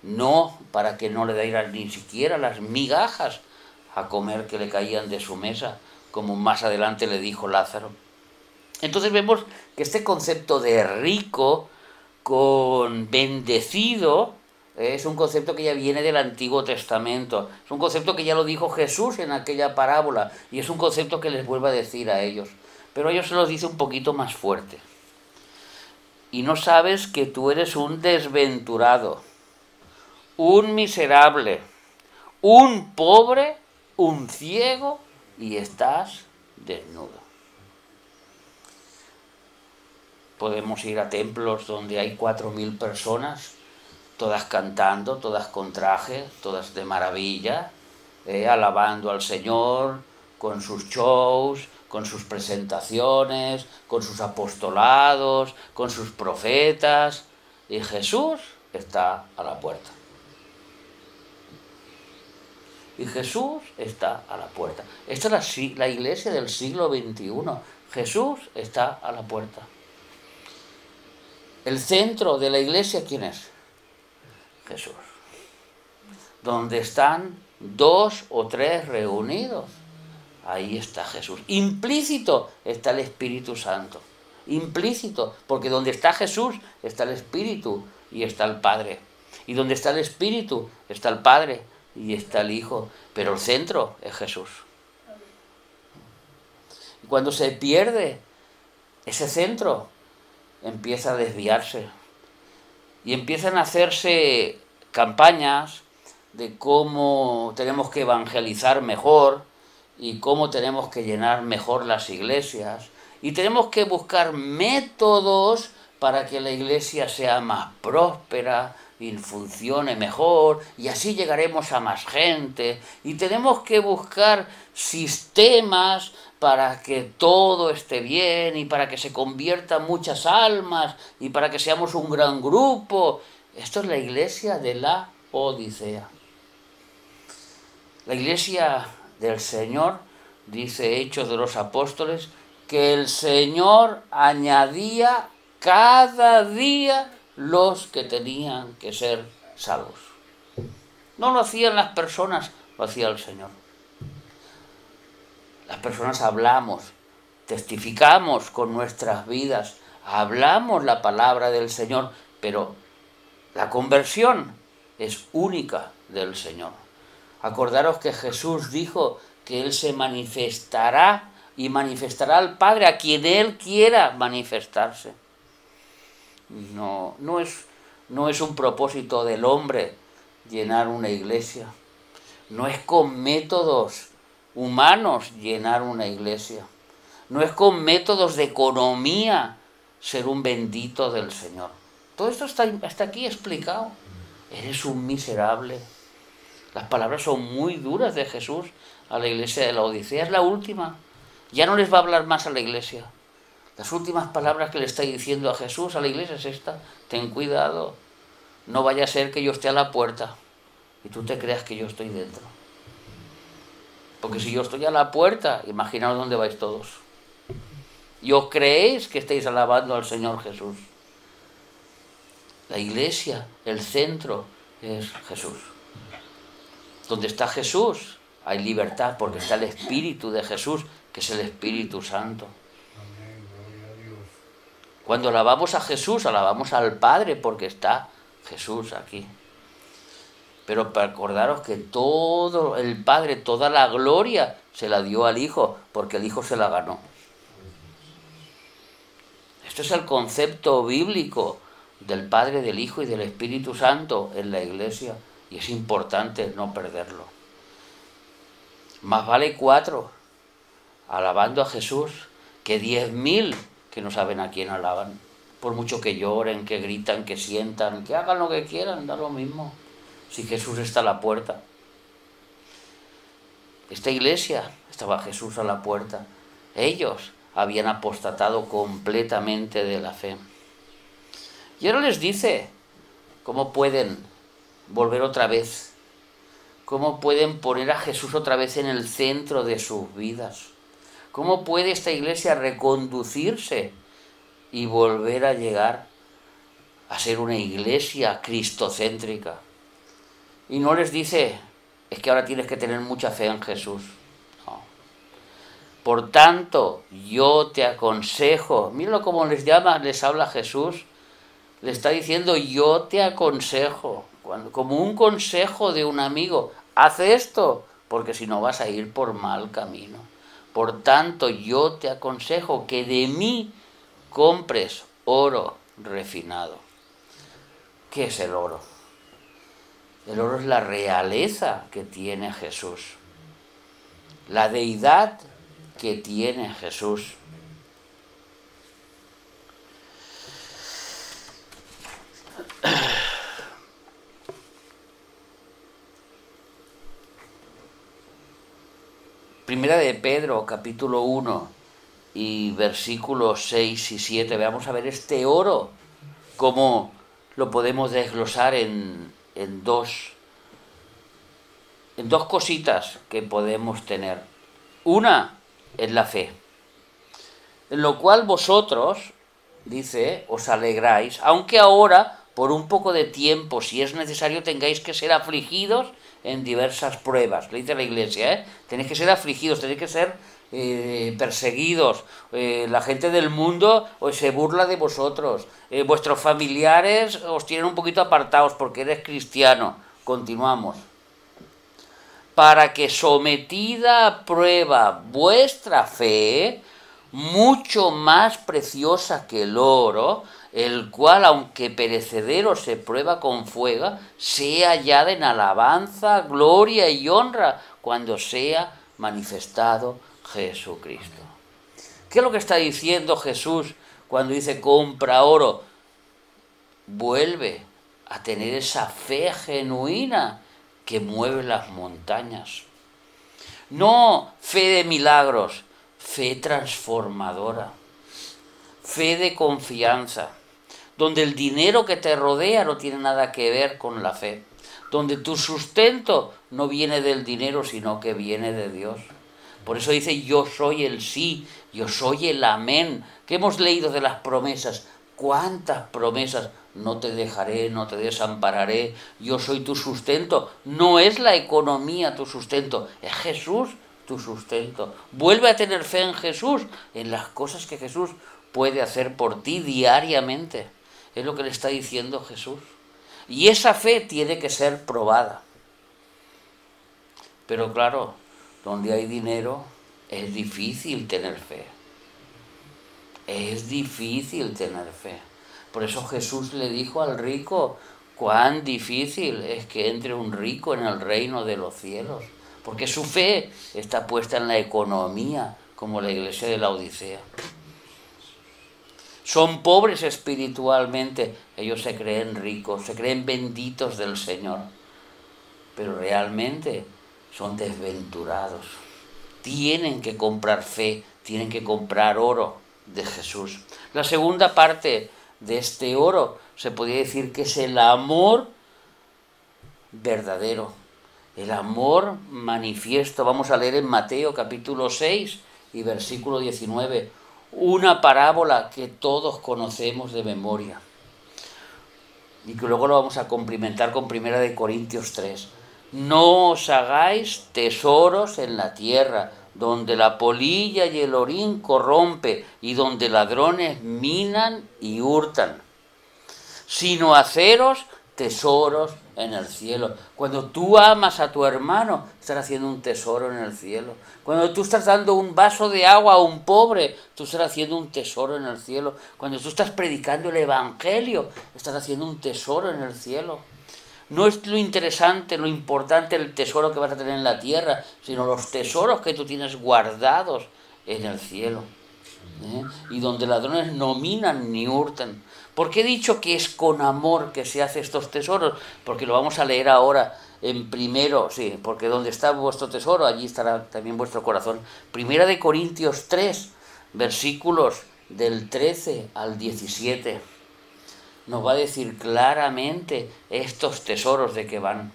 no para que no le diera ni siquiera las migajas a comer que le caían de su mesa, como más adelante le dijo Lázaro. Entonces vemos que este concepto de rico con bendecido es un concepto que ya viene del Antiguo Testamento, es un concepto que ya lo dijo Jesús en aquella parábola, y es un concepto que les vuelve a decir a ellos, pero a ellos se los dice un poquito más fuerte. Y no sabes que tú eres un desventurado, un miserable, un pobre, un ciego, y estás desnudo. Podemos ir a templos donde hay 4.000 personas, todas cantando, todas con traje, todas de maravilla, alabando al Señor, con sus shows, con sus presentaciones, con sus apostolados, con sus profetas, y Jesús está a la puerta. Y Jesús está a la puerta. Esta es la iglesia del siglo XXI. Jesús está a la puerta. El centro de la iglesia, ¿quién es? Jesús. Donde están 2 o 3 reunidos, ahí está Jesús. Implícito está el Espíritu Santo. Implícito, porque donde está Jesús está el Espíritu y está el Padre. Y donde está el Espíritu está el Padre y está el Hijo. Pero el centro es Jesús. Y cuando se pierde ese centro, empieza a desviarse. Y empiezan a hacerse campañas de cómo tenemos que evangelizar mejor y cómo tenemos que llenar mejor las iglesias. Y tenemos que buscar métodos para que la iglesia sea más próspera y funcione mejor, y así llegaremos a más gente. Y tenemos que buscar sistemas para que todo esté bien y para que se conviertan muchas almas y para que seamos un gran grupo. Esto es la iglesia de la Odisea. La iglesia del Señor, dice Hechos de los Apóstoles, que el Señor añadía cada día los que tenían que ser salvos. No lo hacían las personas, lo hacía el Señor. Las personas hablamos, testificamos con nuestras vidas, hablamos la palabra del Señor, pero la conversión es única del Señor. Acordaros que Jesús dijo que Él se manifestará y manifestará al Padre a quien Él quiera manifestarse. No es un propósito del hombre llenar una iglesia. No es con métodos humanos llenar una iglesia. No es con métodos de economía ser un bendito del Señor. Todo esto está aquí explicado. Eres un miserable. Las palabras son muy duras de Jesús a la iglesia de la Odisea. Es la última. Ya no les va a hablar más a la iglesia. Las últimas palabras que le está diciendo a Jesús a la iglesia es esta: ten cuidado, no vaya a ser que yo esté a la puerta y tú te creas que yo estoy dentro. Porque si yo estoy a la puerta, imaginaos dónde vais todos. Y os creéis que estáis alabando al Señor Jesús. La iglesia, el centro, es Jesús. Donde está Jesús hay libertad, porque está el Espíritu de Jesús, que es el Espíritu Santo. Cuando alabamos a Jesús, alabamos al Padre, porque está Jesús aquí. Pero para acordaros que todo el Padre, toda la gloria, se la dio al Hijo, porque el Hijo se la ganó. Esto es el concepto bíblico del Padre, del Hijo y del Espíritu Santo en la iglesia, y es importante no perderlo. Más vale 4 alabando a Jesús que 10.000 que no saben a quién alaban. Por mucho que lloren, que gritan, que sientan, que hagan lo que quieran, da lo mismo. Si Jesús está a la puerta. Esta iglesia estaba Jesús a la puerta. Ellos habían apostatado completamente de la fe. Y ahora les dice cómo pueden volver otra vez? ¿Cómo pueden poner a Jesús otra vez en el centro de sus vidas? ¿Cómo puede esta iglesia reconducirse y volver a llegar a ser una iglesia cristocéntrica? Y no les dice, es que ahora tienes que tener mucha fe en Jesús. No. Por tanto, yo te aconsejo, míralo cómo les llama, les habla Jesús, le está diciendo, yo te aconsejo, como un consejo de un amigo, haz esto, porque si no vas a ir por mal camino. Por tanto, yo te aconsejo que de mí compres oro refinado. ¿Qué es el oro? El oro es la realeza que tiene Jesús, la deidad que tiene Jesús. Primera de Pedro, capítulo 1 y versículos 6 y 7. Vamos a ver este oro, cómo lo podemos desglosar en dos cositas que podemos tener. Una es la fe, en lo cual vosotros, dice, os alegráis, aunque ahora, por un poco de tiempo, si es necesario, tengáis que ser afligidos en diversas pruebas. Le dice la Iglesia, tenéis que ser afligidos, tenéis que ser perseguidos, la gente del mundo se burla de vosotros, vuestros familiares os tienen un poquito apartados porque eres cristiano. Continuamos. Para que sometida a prueba vuestra fe, mucho más preciosa que el oro, el cual, aunque perecedero se prueba con fuego, sea hallada en alabanza, gloria y honra cuando sea manifestado Jesucristo. ¿Qué es lo que está diciendo Jesús cuando dice compra oro? Vuelve a tener esa fe genuina que mueve las montañas. No fe de milagros, fe transformadora, fe de confianza, donde el dinero que te rodea no tiene nada que ver con la fe, donde tu sustento no viene del dinero, sino que viene de Dios. Por eso dice, yo soy el sí, yo soy el amén. ¿Qué hemos leído de las promesas? ¿Cuántas promesas? No te dejaré, no te desampararé, yo soy tu sustento. No es la economía tu sustento, es Jesús tu sustento. Vuelve a tener fe en Jesús, en las cosas que Jesús puede hacer por ti diariamente. Es lo que le está diciendo Jesús. Y esa fe tiene que ser probada. Pero claro, donde hay dinero es difícil tener fe. Es difícil tener fe. Por eso Jesús le dijo al rico, cuán difícil es que entre un rico en el reino de los cielos. Porque su fe está puesta en la economía, como la iglesia de la Odisea. Son pobres espiritualmente, ellos se creen ricos, se creen benditos del Señor. Pero realmente son desventurados. Tienen que comprar fe, tienen que comprar oro de Jesús. La segunda parte de este oro se podría decir que es el amor verdadero, el amor manifiesto. Vamos a leer en Mateo capítulo 6 y versículo 19, una parábola que todos conocemos de memoria y que luego lo vamos a complementar con 1 de Corintios 3. No os hagáis tesoros en la tierra, donde la polilla y el orín corrompe y donde ladrones minan y hurtan, sino haceros tesoros en el cielo. Cuando tú amas a tu hermano, estás haciendo un tesoro en el cielo. Cuando tú estás dando un vaso de agua a un pobre, tú estás haciendo un tesoro en el cielo. Cuando tú estás predicando el evangelio, estás haciendo un tesoro en el cielo. No es lo interesante, lo importante el tesoro que vas a tener en la tierra, sino los tesoros que tú tienes guardados en el cielo. Y donde ladrones no minan ni hurtan. ¿Por qué he dicho que es con amor que se hace estos tesoros? Porque lo vamos a leer ahora en primero, sí, porque donde está vuestro tesoro, allí estará también vuestro corazón. 1 de Corintios 3, versículos del 13 al 17. nos va a decir claramente estos tesoros de que van.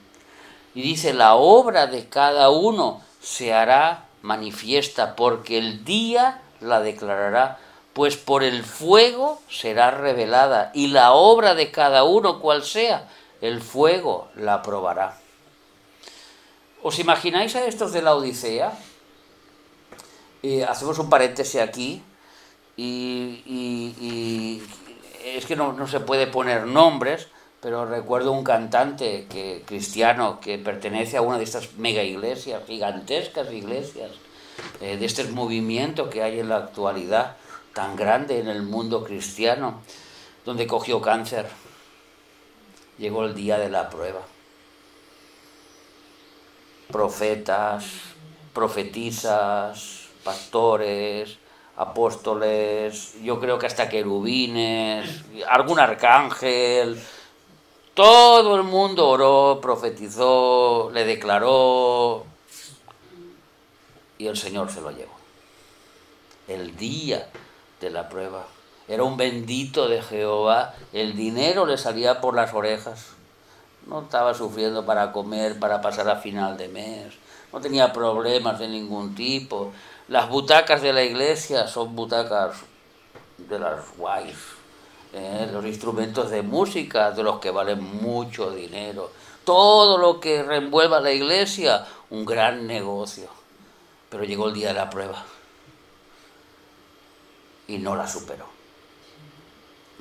Y dice, la obra de cada uno se hará manifiesta, porque el día la declarará, pues por el fuego será revelada, y la obra de cada uno, cual sea, el fuego la probará. ¿Os imagináis a estos de la Odisea? Hacemos un paréntesis aquí, y es que no se puede poner nombres, pero recuerdo un cantante cristiano que pertenece a una de estas mega iglesias, gigantescas iglesias, de este movimiento que hay en la actualidad, tan grande en el mundo cristiano, donde cogió cáncer. Llegó el día de la prueba. Profetas, profetisas, pastores, apóstoles, yo creo que hasta querubines, algún arcángel, todo el mundo oró, profetizó, le declaró, y el Señor se lo llevó. El día de la prueba. Era un bendito de Jehová, el dinero le salía por las orejas. No estaba sufriendo para comer, para pasar a final de mes. No tenía problemas de ningún tipo. Las butacas de la iglesia son butacas de las guays. Los instrumentos de música, de los que valen mucho dinero. Todo lo que revuelva la iglesia, un gran negocio. Pero llegó el día de la prueba. Y no la superó.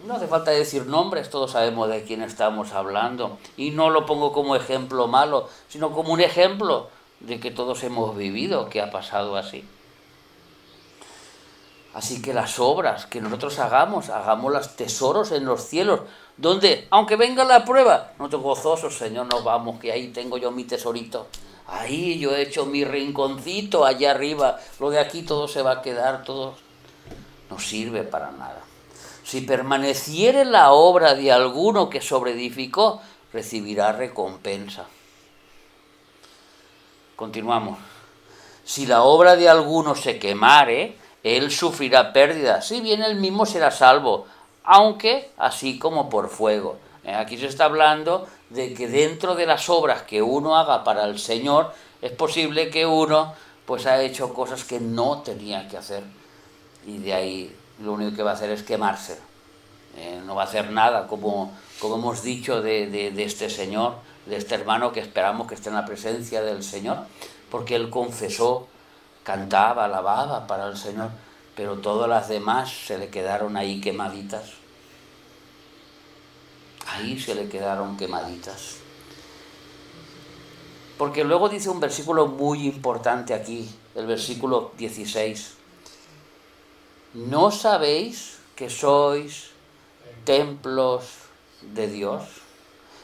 No hace falta decir nombres, todos sabemos de quién estamos hablando. Y no lo pongo como ejemplo malo, sino como un ejemplo de que todos hemos vivido, que ha pasado así. Así que las obras que nosotros hagamos los tesoros en los cielos, donde, aunque venga la prueba, nosotros gozosos, Señor, nos vamos, que ahí tengo yo mi tesorito. Ahí yo he hecho mi rinconcito allá arriba, lo de aquí todo se va a quedar, todo no sirve para nada. Si permaneciere la obra de alguno que sobreedificó, recibirá recompensa. Continuamos. Si la obra de alguno se quemare, él sufrirá pérdida, si bien él mismo será salvo, aunque así como por fuego. Aquí se está hablando de que dentro de las obras que uno haga para el Señor, es posible que uno pues ha hecho cosas que no tenía que hacer. Y de ahí lo único que va a hacer es quemarse. No va a hacer nada, como hemos dicho de este señor, de este hermano que esperamos que esté en la presencia del Señor, porque él confesó, cantaba, alababa para el Señor, pero todas las demás se le quedaron ahí quemaditas. Ahí se le quedaron quemaditas. Porque luego dice un versículo muy importante aquí, el versículo 16. ¿No sabéis que sois templos de Dios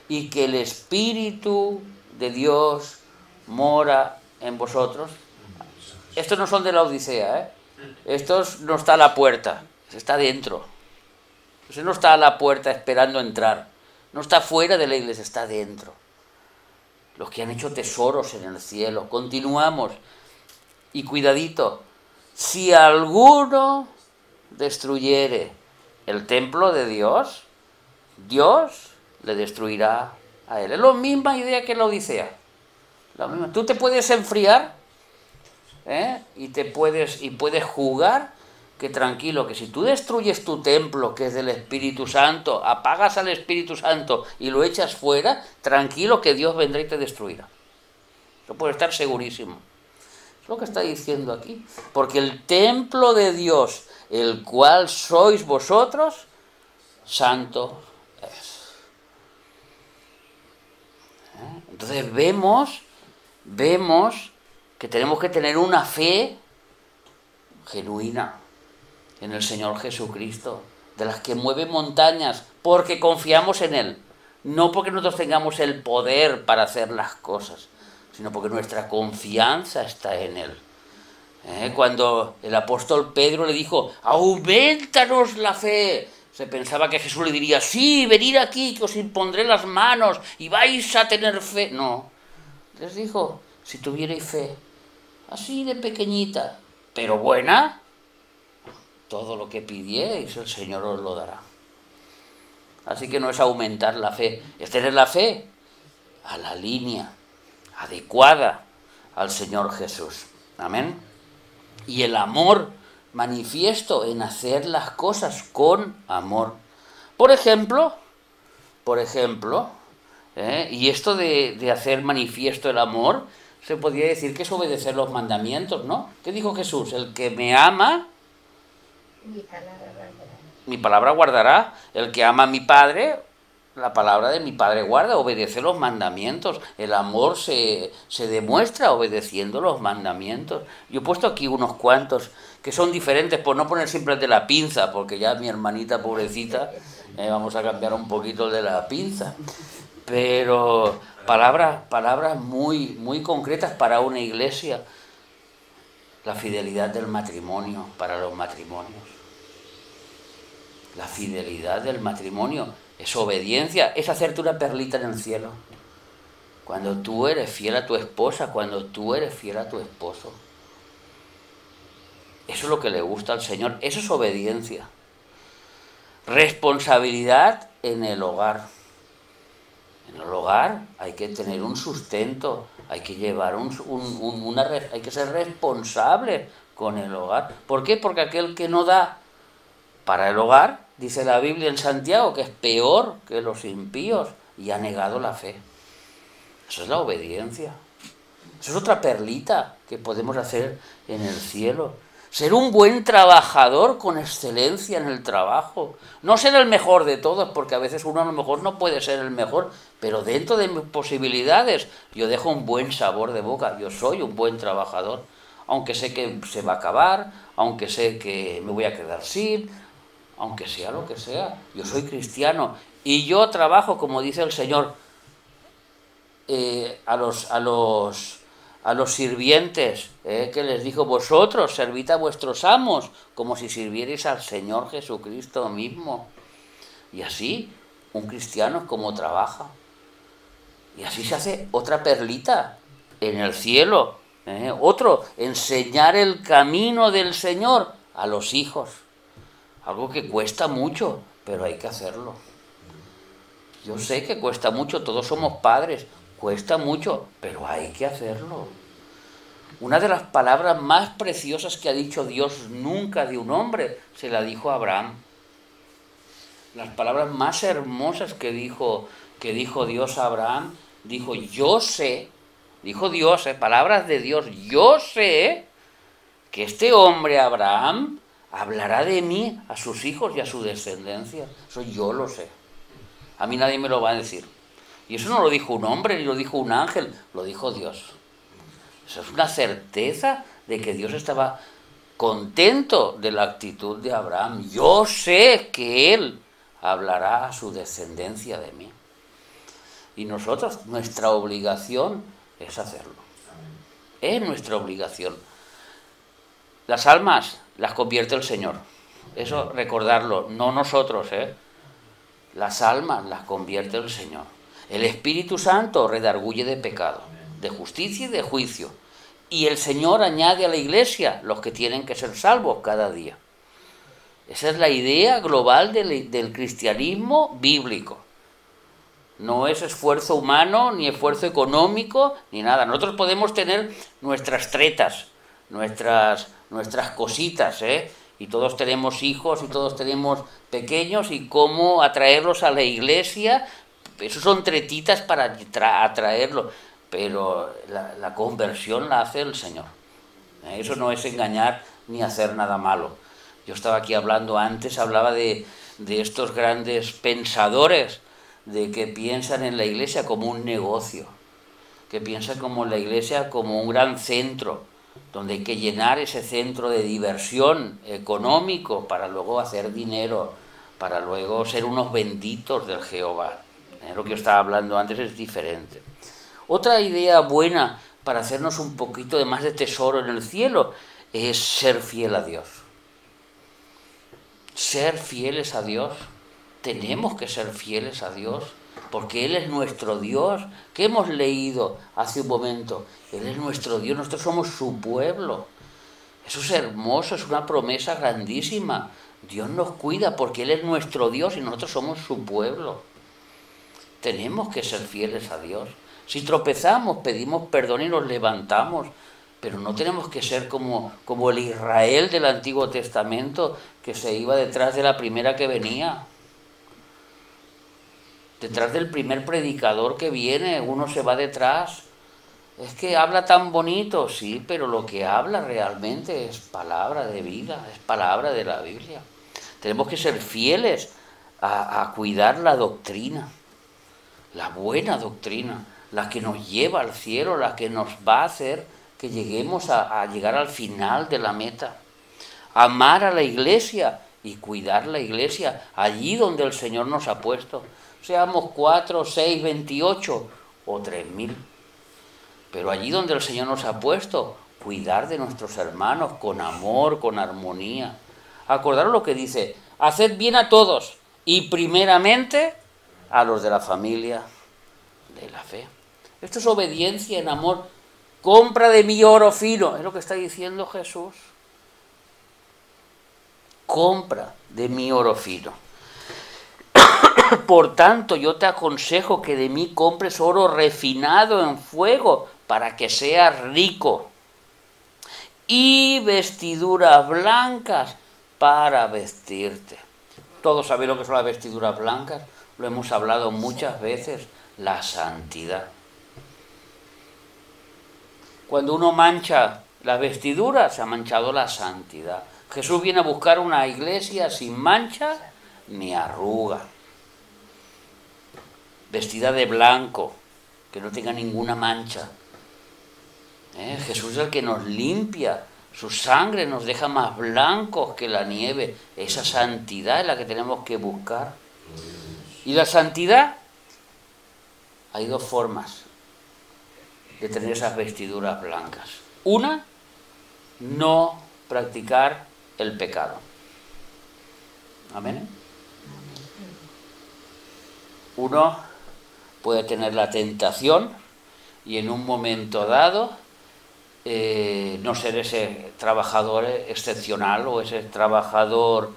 y que el Espíritu de Dios mora en vosotros? Estos no son de la Odisea, Estos no está a la puerta, está dentro. Ese no está a la puerta esperando entrar, no está fuera de la iglesia, está dentro. Los que han hecho tesoros en el cielo. Continuamos. Y cuidadito, si alguno destruyere el templo de Dios, Dios le destruirá a él. Es la misma idea que la Odisea. La misma. Tú te puedes enfriar, y puedes jugar, que tranquilo, que si tú destruyes tu templo, que es del Espíritu Santo, apagas al Espíritu Santo y lo echas fuera, tranquilo que Dios vendrá y te destruirá. Eso puede estar segurísimo. Es lo que está diciendo aquí. Porque el templo de Dios, el cual sois vosotros, santo es. Entonces vemos que tenemos que tener una fe genuina en el Señor Jesucristo, de las que mueve montañas, porque confiamos en Él, no porque nosotros tengamos el poder para hacer las cosas, sino porque nuestra confianza está en Él. Cuando el apóstol Pedro le dijo, aumentanos la fe, se pensaba que Jesús le diría, sí, venid aquí, que os impondré las manos y vais a tener fe. No, les dijo, si tuvierais fe, así de pequeñita, pero buena, todo lo que pidierais el Señor os lo dará. Así que no es aumentar la fe, es tener la fe a la línea adecuada al Señor Jesús. Amén. Y el amor manifiesto en hacer las cosas con amor. Por ejemplo, y esto de hacer manifiesto el amor, se podría decir que es obedecer los mandamientos, ¿no? ¿Qué dijo Jesús? El que me ama, mi palabra guardará. El que ama a mi Padre, la palabra de mi Padre guarda, obedece los mandamientos. El amor se demuestra obedeciendo los mandamientos. Yo he puesto aquí unos cuantos que son diferentes, por no poner siempre el de la pinza, porque ya mi hermanita pobrecita, vamos a cambiar un poquito el de la pinza. Pero palabras muy, muy concretas para una iglesia. La fidelidad del matrimonio, para los matrimonios. La fidelidad del matrimonio es obediencia, es hacerte una perlita en el cielo. Cuando tú eres fiel a tu esposa, cuando tú eres fiel a tu esposo. Eso es lo que le gusta al Señor, eso es obediencia. Responsabilidad en el hogar. En el hogar hay que tener un sustento, hay que llevar hay que ser responsable con el hogar. ¿Por qué? Porque aquel que no da para el hogar, dice la Biblia en Santiago, que es peor que los impíos y ha negado la fe. Eso es la obediencia. Eso es otra perlita que podemos hacer en el cielo. Ser un buen trabajador con excelencia en el trabajo. No ser el mejor de todos, porque a veces uno a lo mejor no puede ser el mejor, pero dentro de mis posibilidades yo dejo un buen sabor de boca. Yo soy un buen trabajador, aunque sé que se va a acabar, aunque sé que me voy a quedar sin, aunque sea lo que sea. Yo soy cristiano y yo trabajo, como dice el Señor, a los sirvientes, que les dijo: vosotros servid a vuestros amos como si sirvierais al Señor Jesucristo mismo. Y así un cristiano es como trabaja. Y así se hace otra perlita en el cielo. Otro, enseñar el camino del Señor a los hijos. Algo que cuesta mucho, pero hay que hacerlo. Yo sé que cuesta mucho, todos somos padres. Cuesta mucho, pero hay que hacerlo. Una de las palabras más preciosas que ha dicho Dios nunca de un hombre, se la dijo a Abraham. Las palabras más hermosas que dijo Dios a Abraham, dijo: yo sé, dijo Dios, palabras de Dios, yo sé que este hombre Abraham hablará de mí a sus hijos y a su descendencia. Eso yo lo sé. A mí nadie me lo va a decir. Y eso no lo dijo un hombre, ni lo dijo un ángel, lo dijo Dios. Eso es una certeza de que Dios estaba contento de la actitud de Abraham. Yo sé que él hablará a su descendencia de mí. Y nosotros, nuestra obligación es hacerlo. Es nuestra obligación. Las almas las convierte el Señor. Eso recordarlo, no nosotros, Las almas las convierte el Señor. El Espíritu Santo redarguye de pecado, de justicia y de juicio. Y el Señor añade a la iglesia los que tienen que ser salvos cada día. Esa es la idea global del cristianismo bíblico. No es esfuerzo humano, ni esfuerzo económico, ni nada. Nosotros podemos tener nuestras tretas, nuestras cositas, y todos tenemos hijos y todos tenemos pequeños, y cómo atraerlos a la iglesia. Eso son tretitas para atraerlo, pero la conversión la hace el Señor. Eso no es engañar ni hacer nada malo. Yo estaba aquí hablando antes, hablaba de estos grandes pensadores, de que piensan en la iglesia como un negocio, que piensan como la iglesia como un gran centro, donde hay que llenar ese centro de diversión económico para luego hacer dinero, para luego ser unos benditos del Jehová. Lo que yo estaba hablando antes es diferente. Otra idea buena para hacernos un poquito de más de tesoro en el cielo es ser fiel a Dios. Ser fieles a Dios. Tenemos que ser fieles a Dios, porque Él es nuestro Dios. ¿Qué hemos leído hace un momento? Él es nuestro Dios, nosotros somos su pueblo. Eso es hermoso, es una promesa grandísima. Dios nos cuida porque Él es nuestro Dios y nosotros somos su pueblo. Tenemos que ser fieles a Dios. Si tropezamos, pedimos perdón y nos levantamos, pero no tenemos que ser como el Israel del Antiguo Testamento, que se iba detrás de la primera que venía. Detrás del primer predicador que viene, uno se va detrás. Es que habla tan bonito, sí, pero lo que habla realmente es palabra de vida, es palabra de la Biblia. Tenemos que ser fieles a cuidar la doctrina, la buena doctrina, la que nos lleva al cielo, la que nos va a hacer que lleguemos a llegar al final de la meta. Amar a la iglesia y cuidar la iglesia allí donde el Señor nos ha puesto. Seamos 4, 6, 28 o 3000. Pero allí donde el Señor nos ha puesto, cuidar de nuestros hermanos con amor, con armonía. Acordaros lo que dice, haced bien a todos y primeramente a los de la familia de la fe. Esto es obediencia en amor. Compra de mí oro fino, es lo que está diciendo Jesús. Compra de mí oro fino. Por tanto, yo te aconsejo que de mí compres oro refinado en fuego para que seas rico, y vestiduras blancas para vestirte. Todos sabéis lo que son las vestiduras blancas, lo hemos hablado muchas veces, la santidad. Cuando uno mancha las vestiduras, se ha manchado la santidad. Jesús viene a buscar una iglesia sin mancha ni arruga, vestida de blanco, que no tenga ninguna mancha. Jesús es el que nos limpia, su sangre nos deja más blancos que la nieve. Esa santidad es la que tenemos que buscar. Y la santidad, hay dos formas de tener esas vestiduras blancas. Una, no practicar el pecado. Amén. Uno puede tener la tentación y en un momento dado no ser ese trabajador excepcional o ese trabajador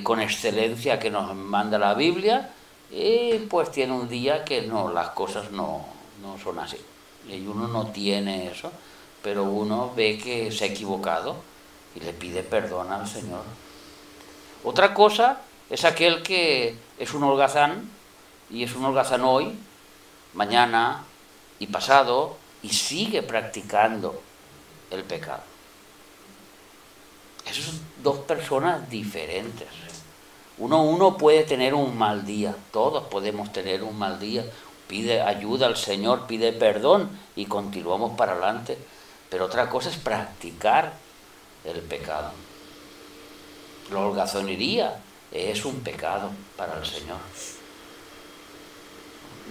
con excelencia que nos manda la Biblia, y pues tiene un día que no, las cosas no son así. Y uno no tiene eso, pero uno ve que se ha equivocado y le pide perdón al Señor. Otra cosa es aquel que es un holgazán, y es un holgazán hoy, mañana y pasado, y sigue practicando el pecado. Esas son dos personas diferentes. Uno puede tener un mal día, todos podemos tener un mal día. Pide ayuda al Señor, pide perdón y continuamos para adelante. Pero otra cosa es practicar el pecado. La holgazanería es un pecado para el Señor.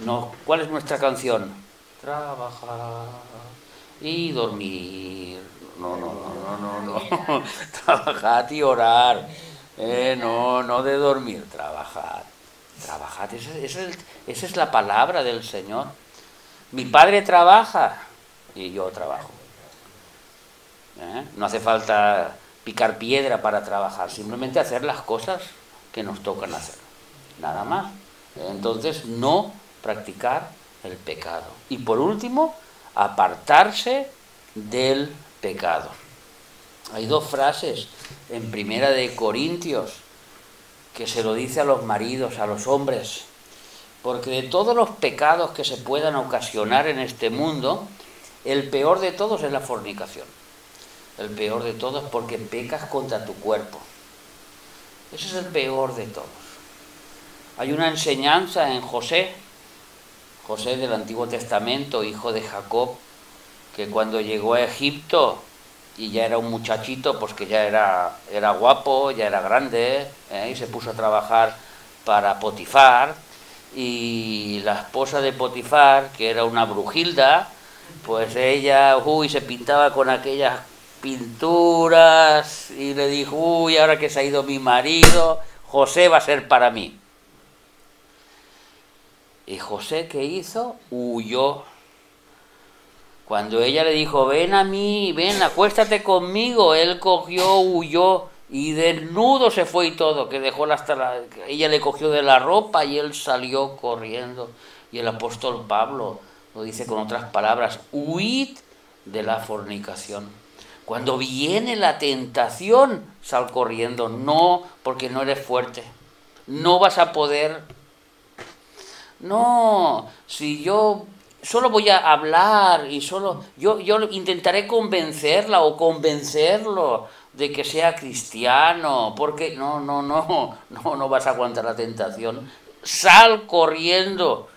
No, ¿cuál es nuestra canción? Trabajar y dormir. No. Trabajad y orar. No de dormir, trabajad. Trabajad, esa es la palabra del Señor. Mi padre trabaja y yo trabajo. No hace falta picar piedra para trabajar, simplemente hacer las cosas que nos tocan hacer. Nada más. Entonces, no practicar el pecado. Y por último, apartarse del pecado. Hay dos frases en Primera de Corintios que se lo dice a los maridos, a los hombres, porque de todos los pecados que se puedan ocasionar en este mundo, el peor de todos es la fornicación. El peor de todos porque pecas contra tu cuerpo. Ese es el peor de todos. Hay una enseñanza en José del Antiguo Testamento, hijo de Jacob, que cuando llegó a Egipto y ya era un muchachito, pues que ya era guapo, ya era grande, y se puso a trabajar para Potifar, y la esposa de Potifar, que era una brujilda, pues ella, se pintaba con aquellas pinturas, y le dijo, ahora que se ha ido mi marido, José va a ser para mí. Y José, ¿qué hizo? Huyó. Cuando ella le dijo, ven a mí, ven, acuéstate conmigo, él cogió, huyó y desnudo se fue y todo, que dejó ella le cogió de la ropa y él salió corriendo. Y el apóstol Pablo lo dice con otras palabras: huid de la fornicación. Cuando viene la tentación, sal corriendo. No, porque no eres fuerte. No vas a poder. No, si yo solo voy a hablar y solo yo intentaré convencerla o convencerlo de que sea cristiano, porque no vas a aguantar la tentación. Sal corriendo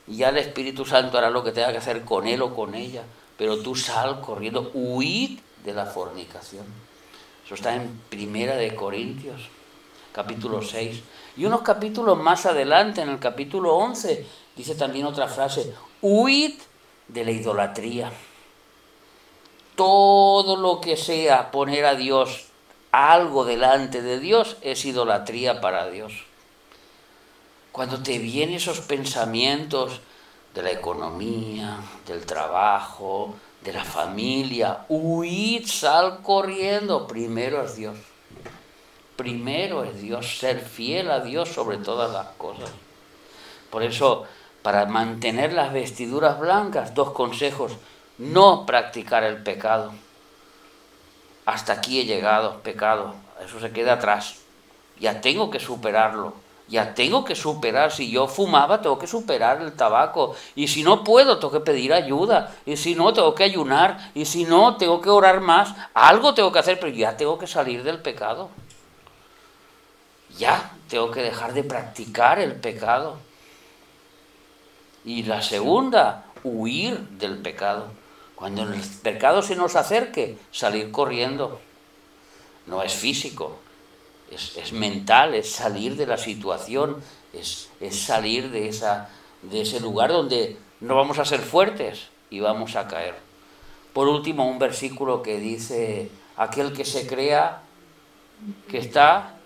y ya el Espíritu Santo hará lo que tenga que hacer con él o con ella, pero tú sal corriendo, huid de la fornicación. Eso está en Primera de Corintios, capítulo 6. Y unos capítulos más adelante, en el capítulo 11, dice también otra frase: huid de la idolatría. Todo lo que sea poner a Dios algo delante de Dios es idolatría para Dios. Cuando te vienen esos pensamientos de la economía, del trabajo, de la familia, huid, sal corriendo. Primero es Dios. Primero es Dios, ser fiel a Dios sobre todas las cosas. Por eso, para mantener las vestiduras blancas, 2 consejos: no practicar el pecado. Hasta aquí he llegado, pecado, eso se queda atrás. Ya tengo que superarlo. Ya tengo que superar. Si yo fumaba, tengo que superar el tabaco. Y si no puedo, tengo que pedir ayuda. Y si no, tengo que ayunar. Y si no, tengo que orar más. Algo tengo que hacer, pero ya tengo que salir del pecado. Ya tengo que dejar de practicar el pecado. Y la segunda, huir del pecado. Cuando el pecado se nos acerque, salir corriendo. No es físico. Es mental, es salir de la situación, es salir de ese lugar donde no vamos a ser fuertes y vamos a caer. Por último, un versículo que dice: aquel que se crea que está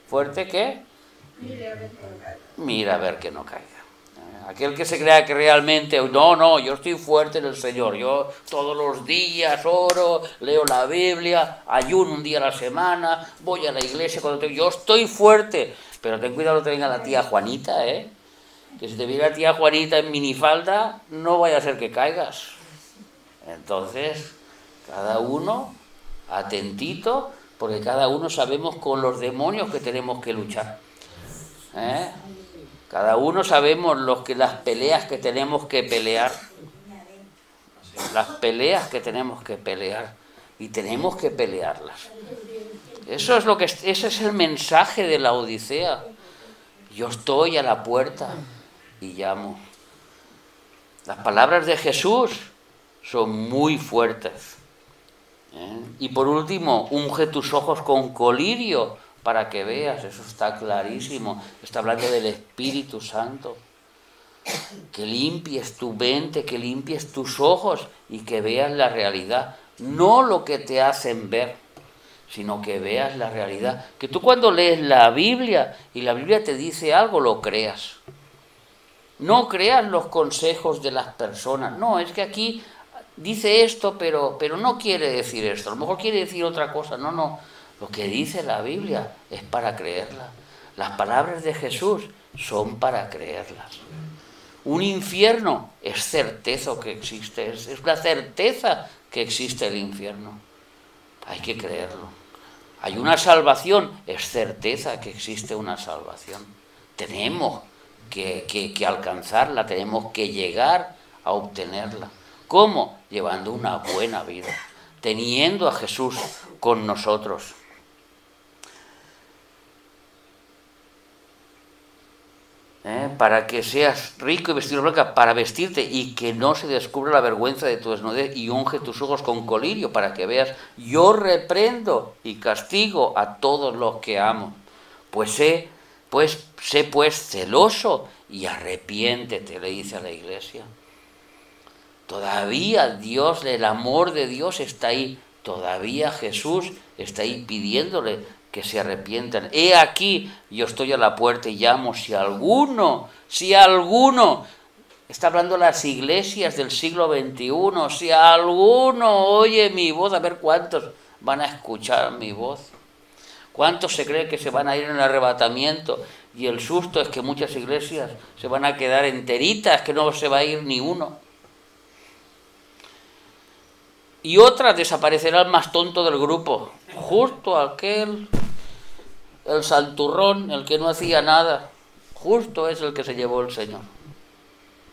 fuerte, ¿qué? Mira a ver que no caiga. Aquel que se crea que realmente, yo estoy fuerte en el Señor, yo todos los días oro, leo la Biblia, ayuno un día a la semana, voy a la iglesia yo estoy fuerte. Pero ten cuidado no te venga la tía Juanita, que si te viene la tía Juanita en minifalda, no vaya a ser que caigas. Entonces, cada uno atentito, porque cada uno sabemos con los demonios que tenemos que luchar. Cada uno sabemos las peleas que tenemos que pelear. Las peleas que tenemos que pelear. Y tenemos que pelearlas. Ese es el mensaje de la Odisea. Yo estoy a la puerta y llamo. Las palabras de Jesús son muy fuertes. Y por último, unge tus ojos con colirio para que veas. Eso está clarísimo. Está hablando del Espíritu Santo. Que limpies tu mente, que limpies tus ojos y que veas la realidad. No lo que te hacen ver, sino que veas la realidad. Que tú cuando lees la Biblia y la Biblia te dice algo, lo creas. No creas los consejos de las personas. No, es que aquí dice esto, pero no quiere decir esto. A lo mejor quiere decir otra cosa. No. Lo que dice la Biblia es para creerla. Las palabras de Jesús son para creerlas. Un infierno es certeza que existe, es la certeza que existe el infierno. Hay que creerlo. Hay una salvación, es certeza que existe una salvación. Tenemos que alcanzarla, tenemos que llegar a obtenerla. ¿Cómo? Llevando una buena vida, teniendo a Jesús con nosotros. Para que seas rico y vestido de blanca, para vestirte y que no se descubra la vergüenza de tu desnudez, y unge tus ojos con colirio para que veas. Yo reprendo y castigo a todos los que amo. Sé celoso y arrepiéntete, le dice a la iglesia. Todavía Dios, el amor de Dios está ahí. Todavía Jesús está ahí pidiéndole que se arrepientan. He aquí, yo estoy a la puerta y llamo. Si alguno, está hablando las iglesias del siglo XXI, si alguno oye mi voz, a ver cuántos van a escuchar mi voz. ¿Cuántos se cree que se van a ir en el arrebatamiento? Y el susto es que muchas iglesias se van a quedar enteritas, que no se va a ir ni uno. Y otras desaparecerá el más tonto del grupo, justo aquel, el santurrón, el que no hacía nada, justo es el que se llevó el Señor,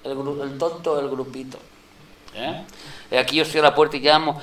el tonto del grupito. Aquí yo estoy a la puerta y llamo.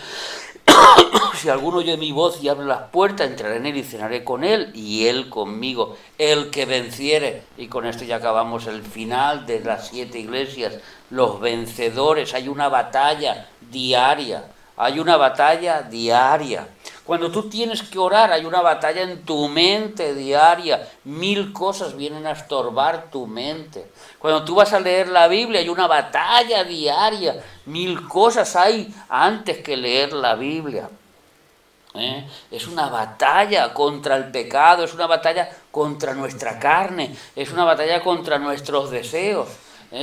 Si alguno oye mi voz y abre las puertas, entraré en él y cenaré con él y él conmigo, el que venciere. Y con esto ya acabamos el final de las 7 iglesias, los vencedores. Hay una batalla diaria, hay una batalla diaria. Cuando tú tienes que orar, hay una batalla en tu mente diaria. 1000 cosas vienen a estorbar tu mente. Cuando tú vas a leer la Biblia, hay una batalla diaria. 1000 cosas hay antes que leer la Biblia. Es una batalla contra el pecado, es una batalla contra nuestra carne, es una batalla contra nuestros deseos.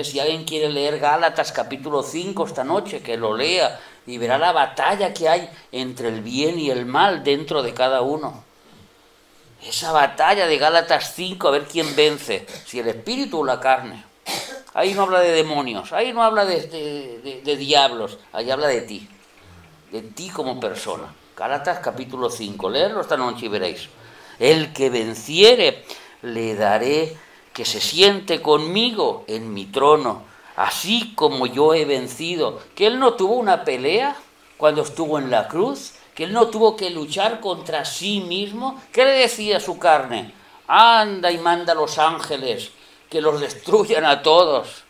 Si alguien quiere leer Gálatas capítulo 5 esta noche, que lo lea y verá la batalla que hay entre el bien y el mal dentro de cada uno. Esa batalla de Gálatas 5, a ver quién vence, si el espíritu o la carne. Ahí no habla de demonios, ahí no habla de diablos, ahí habla de ti como persona. Gálatas capítulo 5, leerlo esta noche y veréis. El que venciere, le daré que se siente conmigo en mi trono, así como yo he vencido. Que él no tuvo una pelea cuando estuvo en la cruz, que él no tuvo que luchar contra sí mismo. ¿Qué le decía su carne? Anda y manda a los ángeles que los destruyan a todos,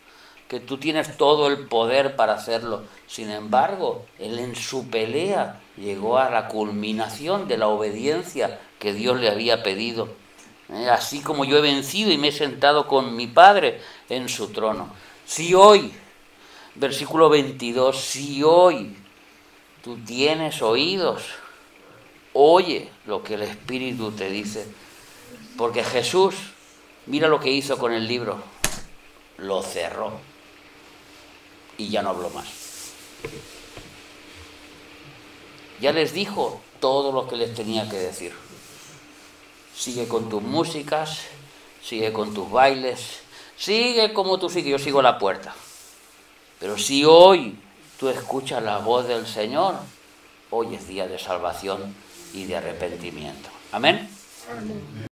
que tú tienes todo el poder para hacerlo. Sin embargo, él en su pelea llegó a la culminación de la obediencia que Dios le había pedido. Así como yo he vencido y me he sentado con mi Padre en su trono. Si hoy, versículo 22, si hoy tú tienes oídos, oye lo que el Espíritu te dice. Porque Jesús, mira lo que hizo con el libro, lo cerró y ya no habló más. Ya les dijo todo lo que les tenía que decir. Sigue con tus músicas, sigue con tus bailes, sigue como tú sigues, yo sigo a la puerta. Pero si hoy tú escuchas la voz del Señor, hoy es día de salvación y de arrepentimiento. Amén. Amén.